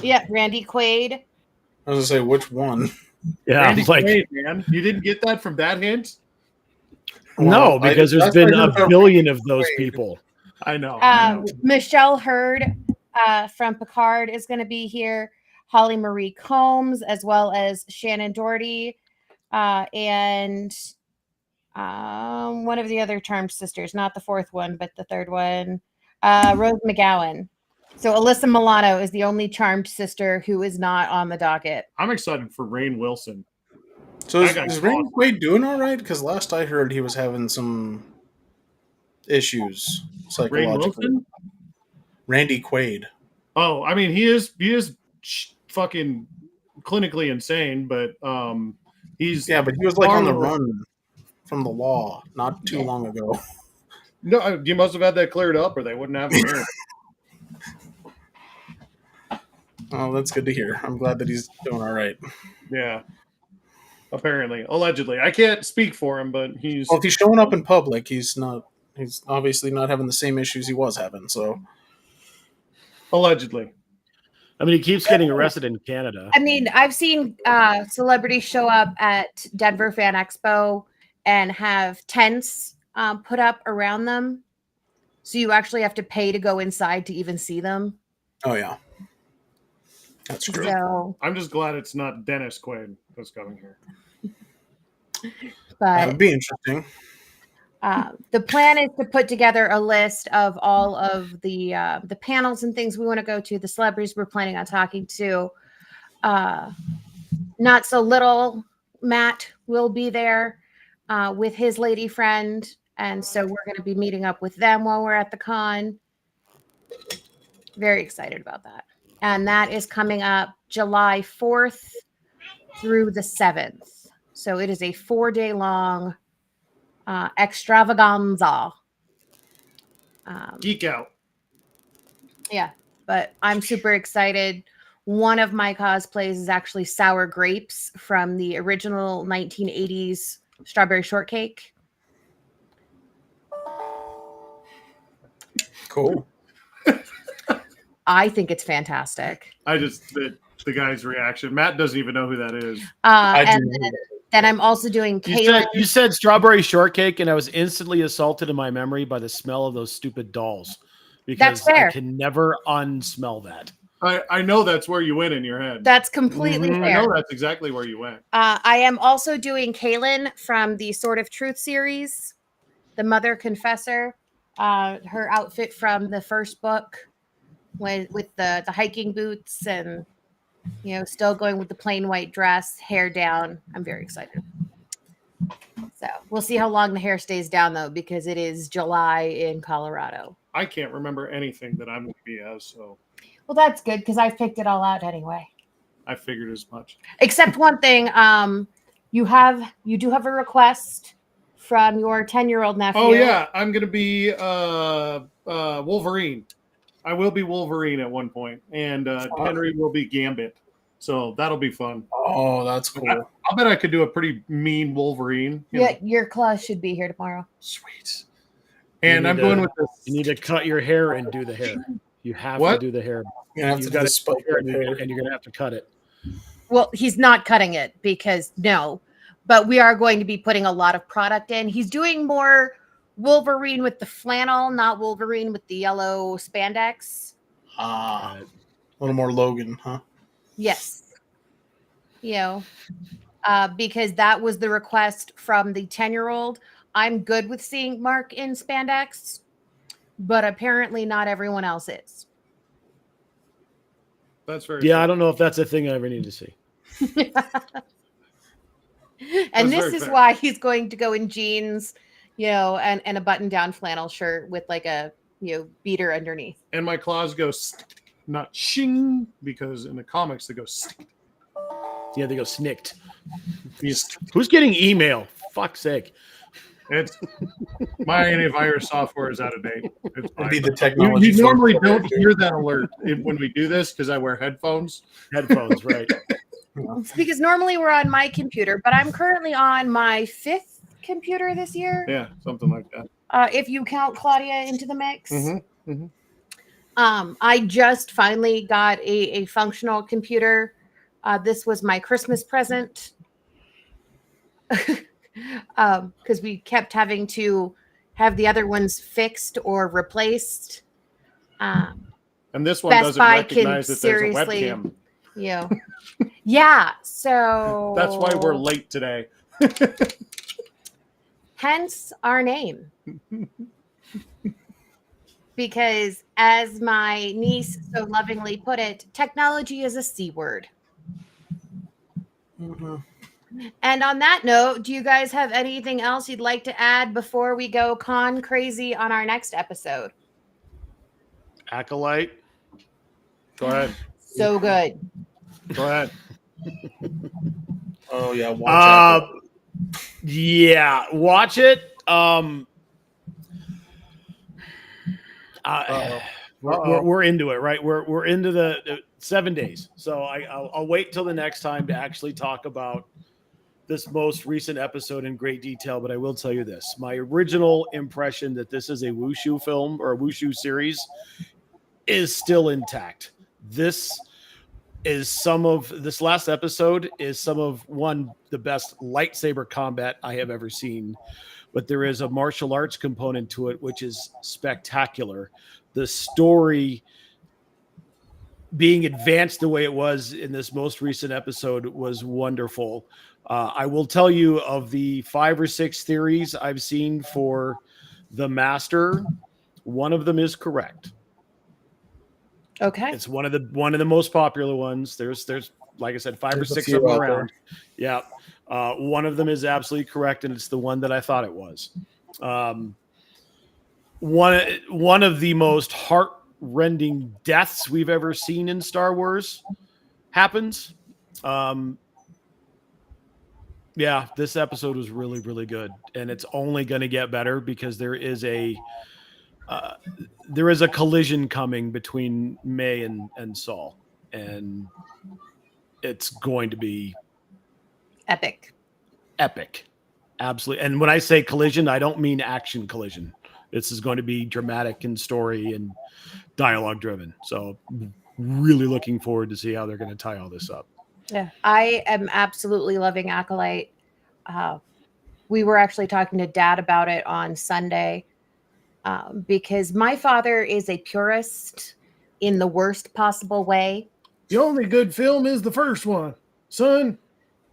Yeah, Randy Quaid. I was gonna say which one. Yeah. Randy Like, Quaid, man. You didn't get that from that hint? no, Well, because there's that's been why I a heard billion of those Quaid. people. I know. Michelle Hurd from Picard is going to be here. Holly Marie Combs, as well as Shannon Doherty, and one of the other Charmed sisters, not the fourth one, but the third one, Rose McGowan. So Alyssa Milano is the only Charmed sister who is not on the docket. I'm excited for Rainn Wilson. So That guy's is Randy awesome. Quaid doing all right? Because last I heard, he was having some issues Rainn psychologically. Wilson? Randy Quaid. Oh, I mean, he is fucking clinically insane, but he's But he was like on the far- run from the law not too long ago. No, you must have had that cleared up, or they wouldn't have him here. Oh, that's good to hear. I'm glad that he's doing all right. Yeah, apparently, allegedly. I can't speak for him, but he's Well, if he's showing up in public, he's obviously not having the same issues he was having. So allegedly. I mean, he keeps getting arrested in Canada. I mean, I've seen celebrities show up at Denver Fan Expo and have tents put up around them. So you actually have to pay to go inside to even see them. oh yeah, that's true. So, I'm just glad it's not Dennis Quaid that's coming here. That but would be interesting. the plan is to put together a list of all of the panels and things we want to go to, the celebrities we're planning on talking to. Not so little Matt will be there with his lady friend, and so we're going to be meeting up with them while we're at the con. Very excited about that. And that is coming up July 4th through the 7th. So it is a 4-day long extravaganza. Geek out. Yeah, but I'm super excited. One of my cosplays is actually Sour Grapes from the original 1980s Strawberry Shortcake. Cool. I think it's fantastic. I just the guy's reaction. Matt doesn't even know who that is. And then I'm also doing Kaylin. You said strawberry shortcake, and I was instantly assaulted in my memory by the smell of those stupid dolls. Because That's fair. I can never unsmell that. I know that's where you went in your head. That's completely I fair. know that's exactly where you went. I am also doing Kaylin from the Sword of Truth series, the Mother Confessor. Her outfit from the first book with the hiking boots and, still going with the plain white dress, hair down. I'm very excited. So we'll see how long the hair stays down, though, because it is July in Colorado. I can't remember anything that I'm going to be as, so Well, that's good because I've picked it all out anyway. I figured as much. Except one thing, you do have a request from your 10-year-old nephew. Oh yeah, I'm going to be Wolverine. I will be Wolverine at one point, and Henry will be Gambit. So that'll be fun. Oh, that's cool. I'll bet I could do a pretty mean Wolverine. Yeah, your class should be here tomorrow. Sweet. And I'm going with this. You need to cut your hair and do the hair. You have What? to do the hair. You're gonna have to You've do got the to spike hair, right there. and you're going to have to cut it. Well, he's not cutting it because no, but we are going to be putting a lot of product in. He's doing more Wolverine with the flannel, not Wolverine with the yellow spandex. Ah, A little more Logan, huh? Yes. Because that was the request from the 10-year-old. I'm good with seeing Mark in spandex, but apparently not everyone else is. That's very Yeah, fair. I don't know if that's a thing I ever need to see. And That's this very is fair. why he's going to go in jeans, and a button-down flannel shirt with like a beater underneath. And my claws go not shing, because in the comics they go Yeah, they go snicked. It's Who's getting email? Fuck's sake. my antivirus software is out of date. It's It'd fine. be the technology. You normally folks don't over hear that alert when we do this because I wear headphones. Headphones, right? It's because normally we're on my computer, but I'm currently on my 5th computer this year. Yeah, something like that. If you count Claudia into the mix. Mm-hmm. Mm-hmm. I just finally got a functional computer. This was my Christmas present. Because we kept having to have the other ones fixed or replaced. And this one Best doesn't Buy recognize can that there's a seriously- webcam. Yeah, so That's why we're late today. hence our name. Because as my niece so lovingly put it, technology is a C word. Mm-hmm. And on that note, do you guys have anything else you'd like to add before we go con crazy on our next episode? Acolyte. Go ahead. So good. Go ahead. Oh yeah, watch out. Yeah, watch it. We're into it, right? We're into the 7 days. So I'll wait till the next time to actually talk about this most recent episode in great detail. But I will tell you this: my original impression that this is a wushu film or a wushu series is still intact. This last episode is some of the best lightsaber combat I have ever seen. But there is a martial arts component to it, which is spectacular. The story being advanced the way it was in this most recent episode was wonderful. I will tell you, of the 5 or 6 theories I've seen for the Master, one of them is correct. Okay. It's one of the most popular ones. There's like I said, 5 There's or a 6 few of them out there. around. Yeah. One of them is absolutely correct, and it's the one that I thought it was. One of the most heart-rending deaths we've ever seen in Star Wars happens. Yeah, this episode was really, really good, and it's only going to get better because there is a collision coming between May and Saul, and it's going to be Epic. Absolutely. And when I say collision, I don't mean action collision. This is going to be dramatic and story and dialogue driven. So really looking forward to see how they're going to tie all this up. Yeah, I am absolutely loving Acolyte. We were actually talking to Dad about it on Sunday because my father is a purist in the worst possible way. The only good film is the first one. Son,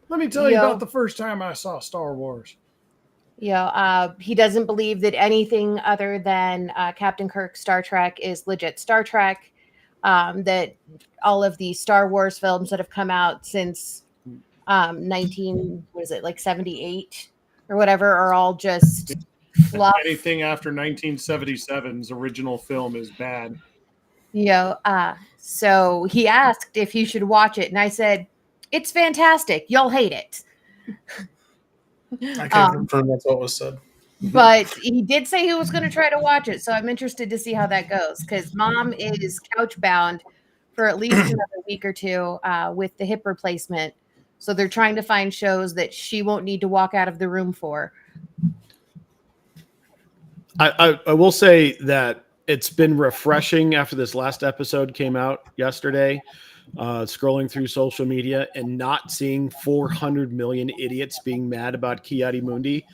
let me tell you about the first time I saw Star Wars. He doesn't believe that anything other than Captain Kirk's Star Trek is legit Star Trek. That all of the Star Wars films that have come out since 78 or whatever are all just fluff. Anything after 1977's original film is bad. So he asked if you should watch it, and I said, "It's fantastic. You'll hate it." I can confirm that's what was said. But he did say he was going to try to watch it, so I'm interested to see how that goes because Mom is couch bound for at least another week or two with the hip replacement. So they're trying to find shows that she won't need to walk out of the room for. I will say that it's been refreshing after this last episode came out yesterday, scrolling through social media and not seeing 400 million idiots being mad about Ki-Adi Mundi.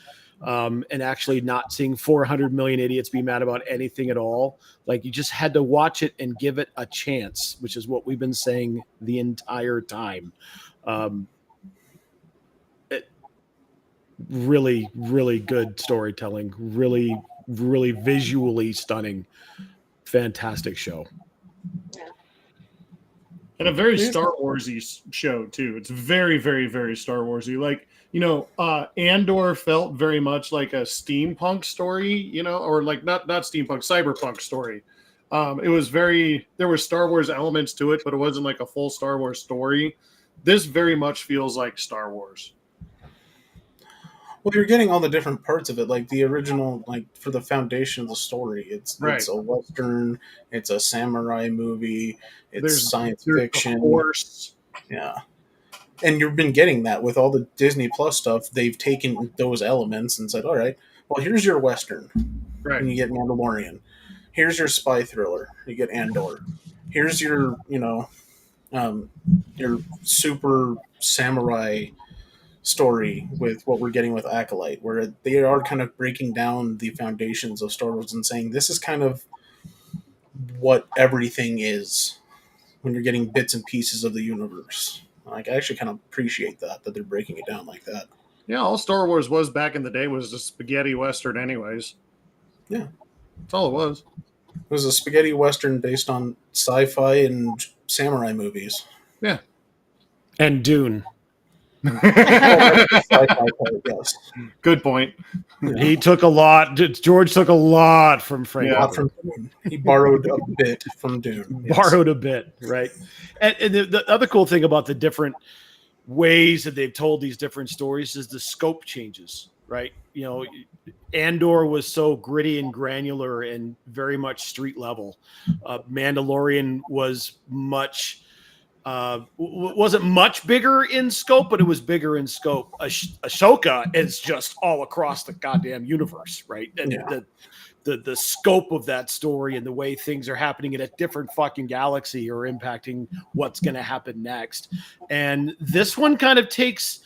and actually not seeing 400 million idiots be mad about anything at all. Like, you just had to watch it and give it a chance, which is what we've been saying the entire time. Really, really good storytelling, really, really visually stunning, fantastic show. And a very Star Wars-y show too. It's very, very, very Star Warsy. Like, Andor felt very much like a steampunk story, or like not steampunk, cyberpunk story. It was there were Star Wars elements to it, but it wasn't like a full Star Wars story. This very much feels like Star Wars. Well, you're getting all the different parts of it, like the original, like for the foundation of the story. It's a Western, it's a samurai movie, it's science fiction. Horse. Yeah. And you've been getting that with all the Disney Plus stuff. They've taken those elements and said, all right, well, here's your Western. Right. And you get Mandalorian. Here's your spy thriller. You get Andor. Here's your, your super samurai story with what we're getting with Acolyte, where they are kind of breaking down the foundations of Star Wars and saying this is kind of what everything is when you're getting bits and pieces of the universe. Like, I actually kind of appreciate that they're breaking it down like that. Yeah, all Star Wars was back in the day was a spaghetti western anyways. Yeah. That's all it was. It was a spaghetti western based on sci-fi and samurai movies. Yeah. And Dune. Yes. Good point. Yeah. He took a lot. George took a lot from Frank. Yeah, he borrowed a bit from Dune. Yes. Borrowed a bit, right? And the other cool thing about the different ways that they've told these different stories is the scope changes, right? Andor was so gritty and granular and very much street level. Mandalorian was wasn't much bigger in scope, but it was bigger in scope. Ahsoka is just all across the goddamn universe, right? And the scope of that story and the way things are happening in a different fucking galaxy are impacting what's going to happen next. And this one kind of takes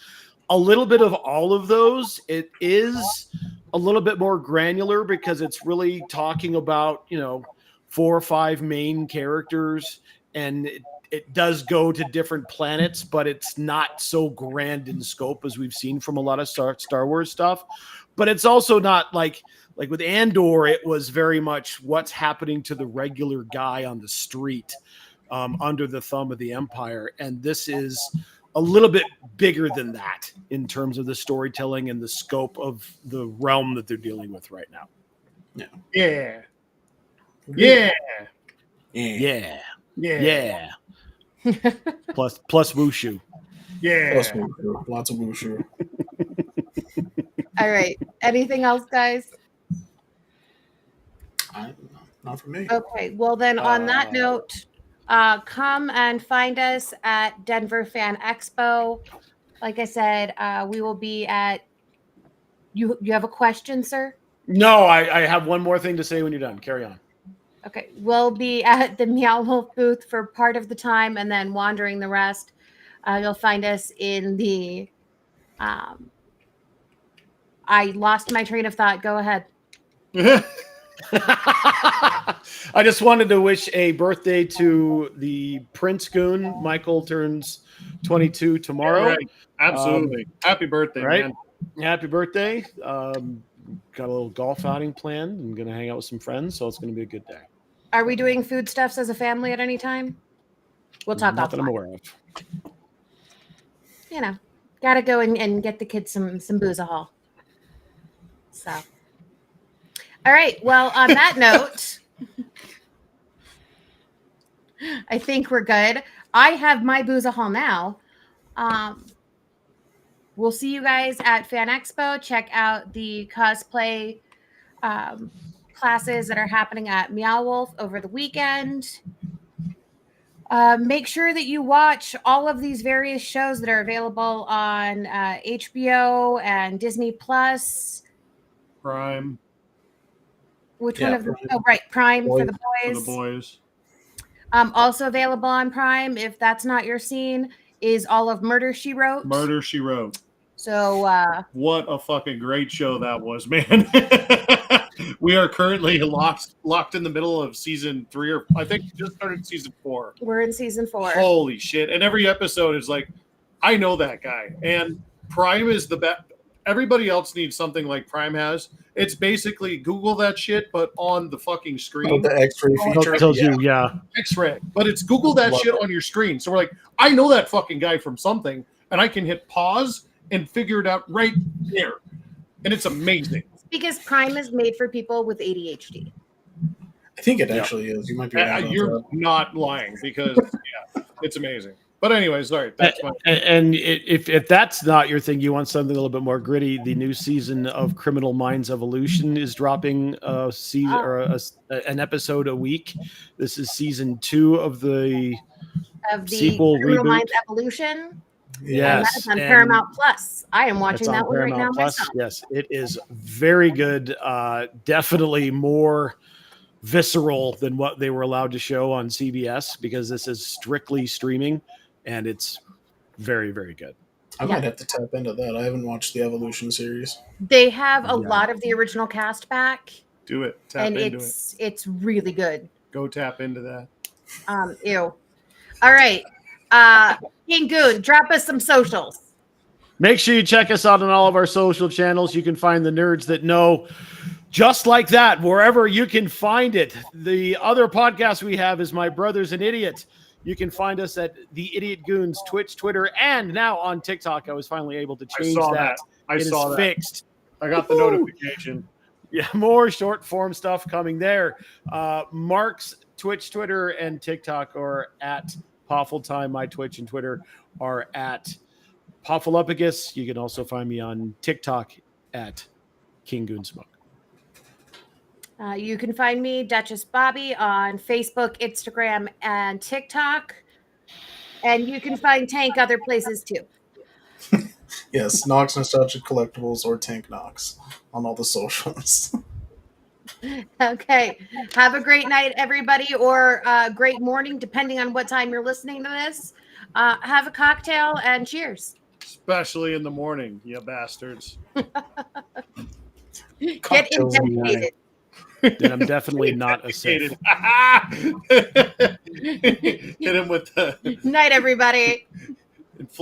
a little bit of all of those. It is a little bit more granular because it's really talking about, 4 or 5 main characters, and it does go to different planets, but it's not so grand in scope as we've seen from a lot of Star Wars stuff. But it's also not like with Andor, it was very much what's happening to the regular guy on the street under the thumb of the Empire. And this is a little bit bigger than that in terms of the storytelling and the scope of the realm that they're dealing with right now. Yeah. Plus wushu. Yeah. Plus wushu. Lots of wushu. All right. Anything else, guys? Not for me. Okay. Well, then on that note, come and find us at Denver Fan Expo. Like I said, we will be at. You have a question, sir? No, I have one more thing to say when you're done. Carry on. Okay, we'll be at the Meow Wolf booth for part of the time and then wandering the rest. You'll find us in the. I lost my train of thought. Go ahead. I just wanted to wish a birthday to the Prince Goon. Michael turns 22 tomorrow. Right. Absolutely. Happy birthday, right? man. Happy birthday. Got a little golf outing planned. I'm going to hang out with some friends, so it's going to be a good day. Are we doing foodstuffs as a family at any time? We'll talk Not that I'm offline. aware of. Gotta go and get the kids some boozahol. So, all right. Well, on that note, I think we're good. I have my boozahol now. We'll see you guys at Fan Expo. Check out the cosplay classes that are happening at Meow Wolf over the weekend. Make sure that you watch all of these various shows that are available on HBO and Disney Plus. Prime. Which one of them? Oh, right, Prime for the boys. For the boys. Also available on Prime, if that's not your scene, is all of Murder, She Wrote. Murder, She Wrote. So what a fucking great show that was, man. We are currently locked in the middle of season 3, or I think we just started season 4. we're in season 4. Holy shit. And every episode is like, I know that guy. And Prime is the best. Everybody else needs something like Prime has. It's basically Google that shit, but on the fucking screen. The X-ray feature. It tells you, X-ray. But it's Google that Love shit it. on your screen. So we're like, I know that fucking guy from something, and I can hit pause and figure it out right there. And it's amazing. Because Prime is made for people with ADHD. I think it actually is. You might be right about You're that. not lying because, yeah, it's amazing. But anyway, sorry. That's my. and if that's not your thing, you want something a little bit more gritty. The new season of Criminal Minds Evolution is dropping a season or an episode a week. This is season 2 of the sequel Criminal reboot. Minds Evolution. And that Yes, is on and Paramount Plus. I am watching it's on that one right now Paramount Plus. myself. Yes, it is very good. Definitely more visceral than what they were allowed to show on CBS because this is strictly streaming, and it's very, very good. I might have to tap into that. I haven't watched the Evolution series. They have a lot of the original cast back, Do it. Tap and into it's really good. Go tap into that. Ew. All right. King Goon, drop us some socials. Make sure you check us out on all of our social channels. You can find the Nerds That Know just like that, wherever you can find it. The other podcast we have is My Brother's an Idiot. You can find us at The Idiot Goons, Twitch, Twitter, and now on TikTok. I was finally able to change that. I saw that. Fixed. I got the notification. Yeah, more short form stuff coming there. Mark's Twitch, Twitter, and TikTok are at Poffle Time. My Twitch and Twitter are at Poffleupicus. You can also find me on TikTok at King Goon Smoke. You can find me, Duchess Bobby, on Facebook, Instagram, and TikTok. And you can find Tank other places too. Yes, Nox Nostalgic Collectibles or Tank Nox on all the socials. Okay. Have a great night, everybody, or a great morning, depending on what time you're listening to this. Have a cocktail and cheers. Especially in the morning, you bastards. Get Cocktails in the morning. intimidated. Then I'm definitely not a Sith. Hit him with the Night, everybody. inflation.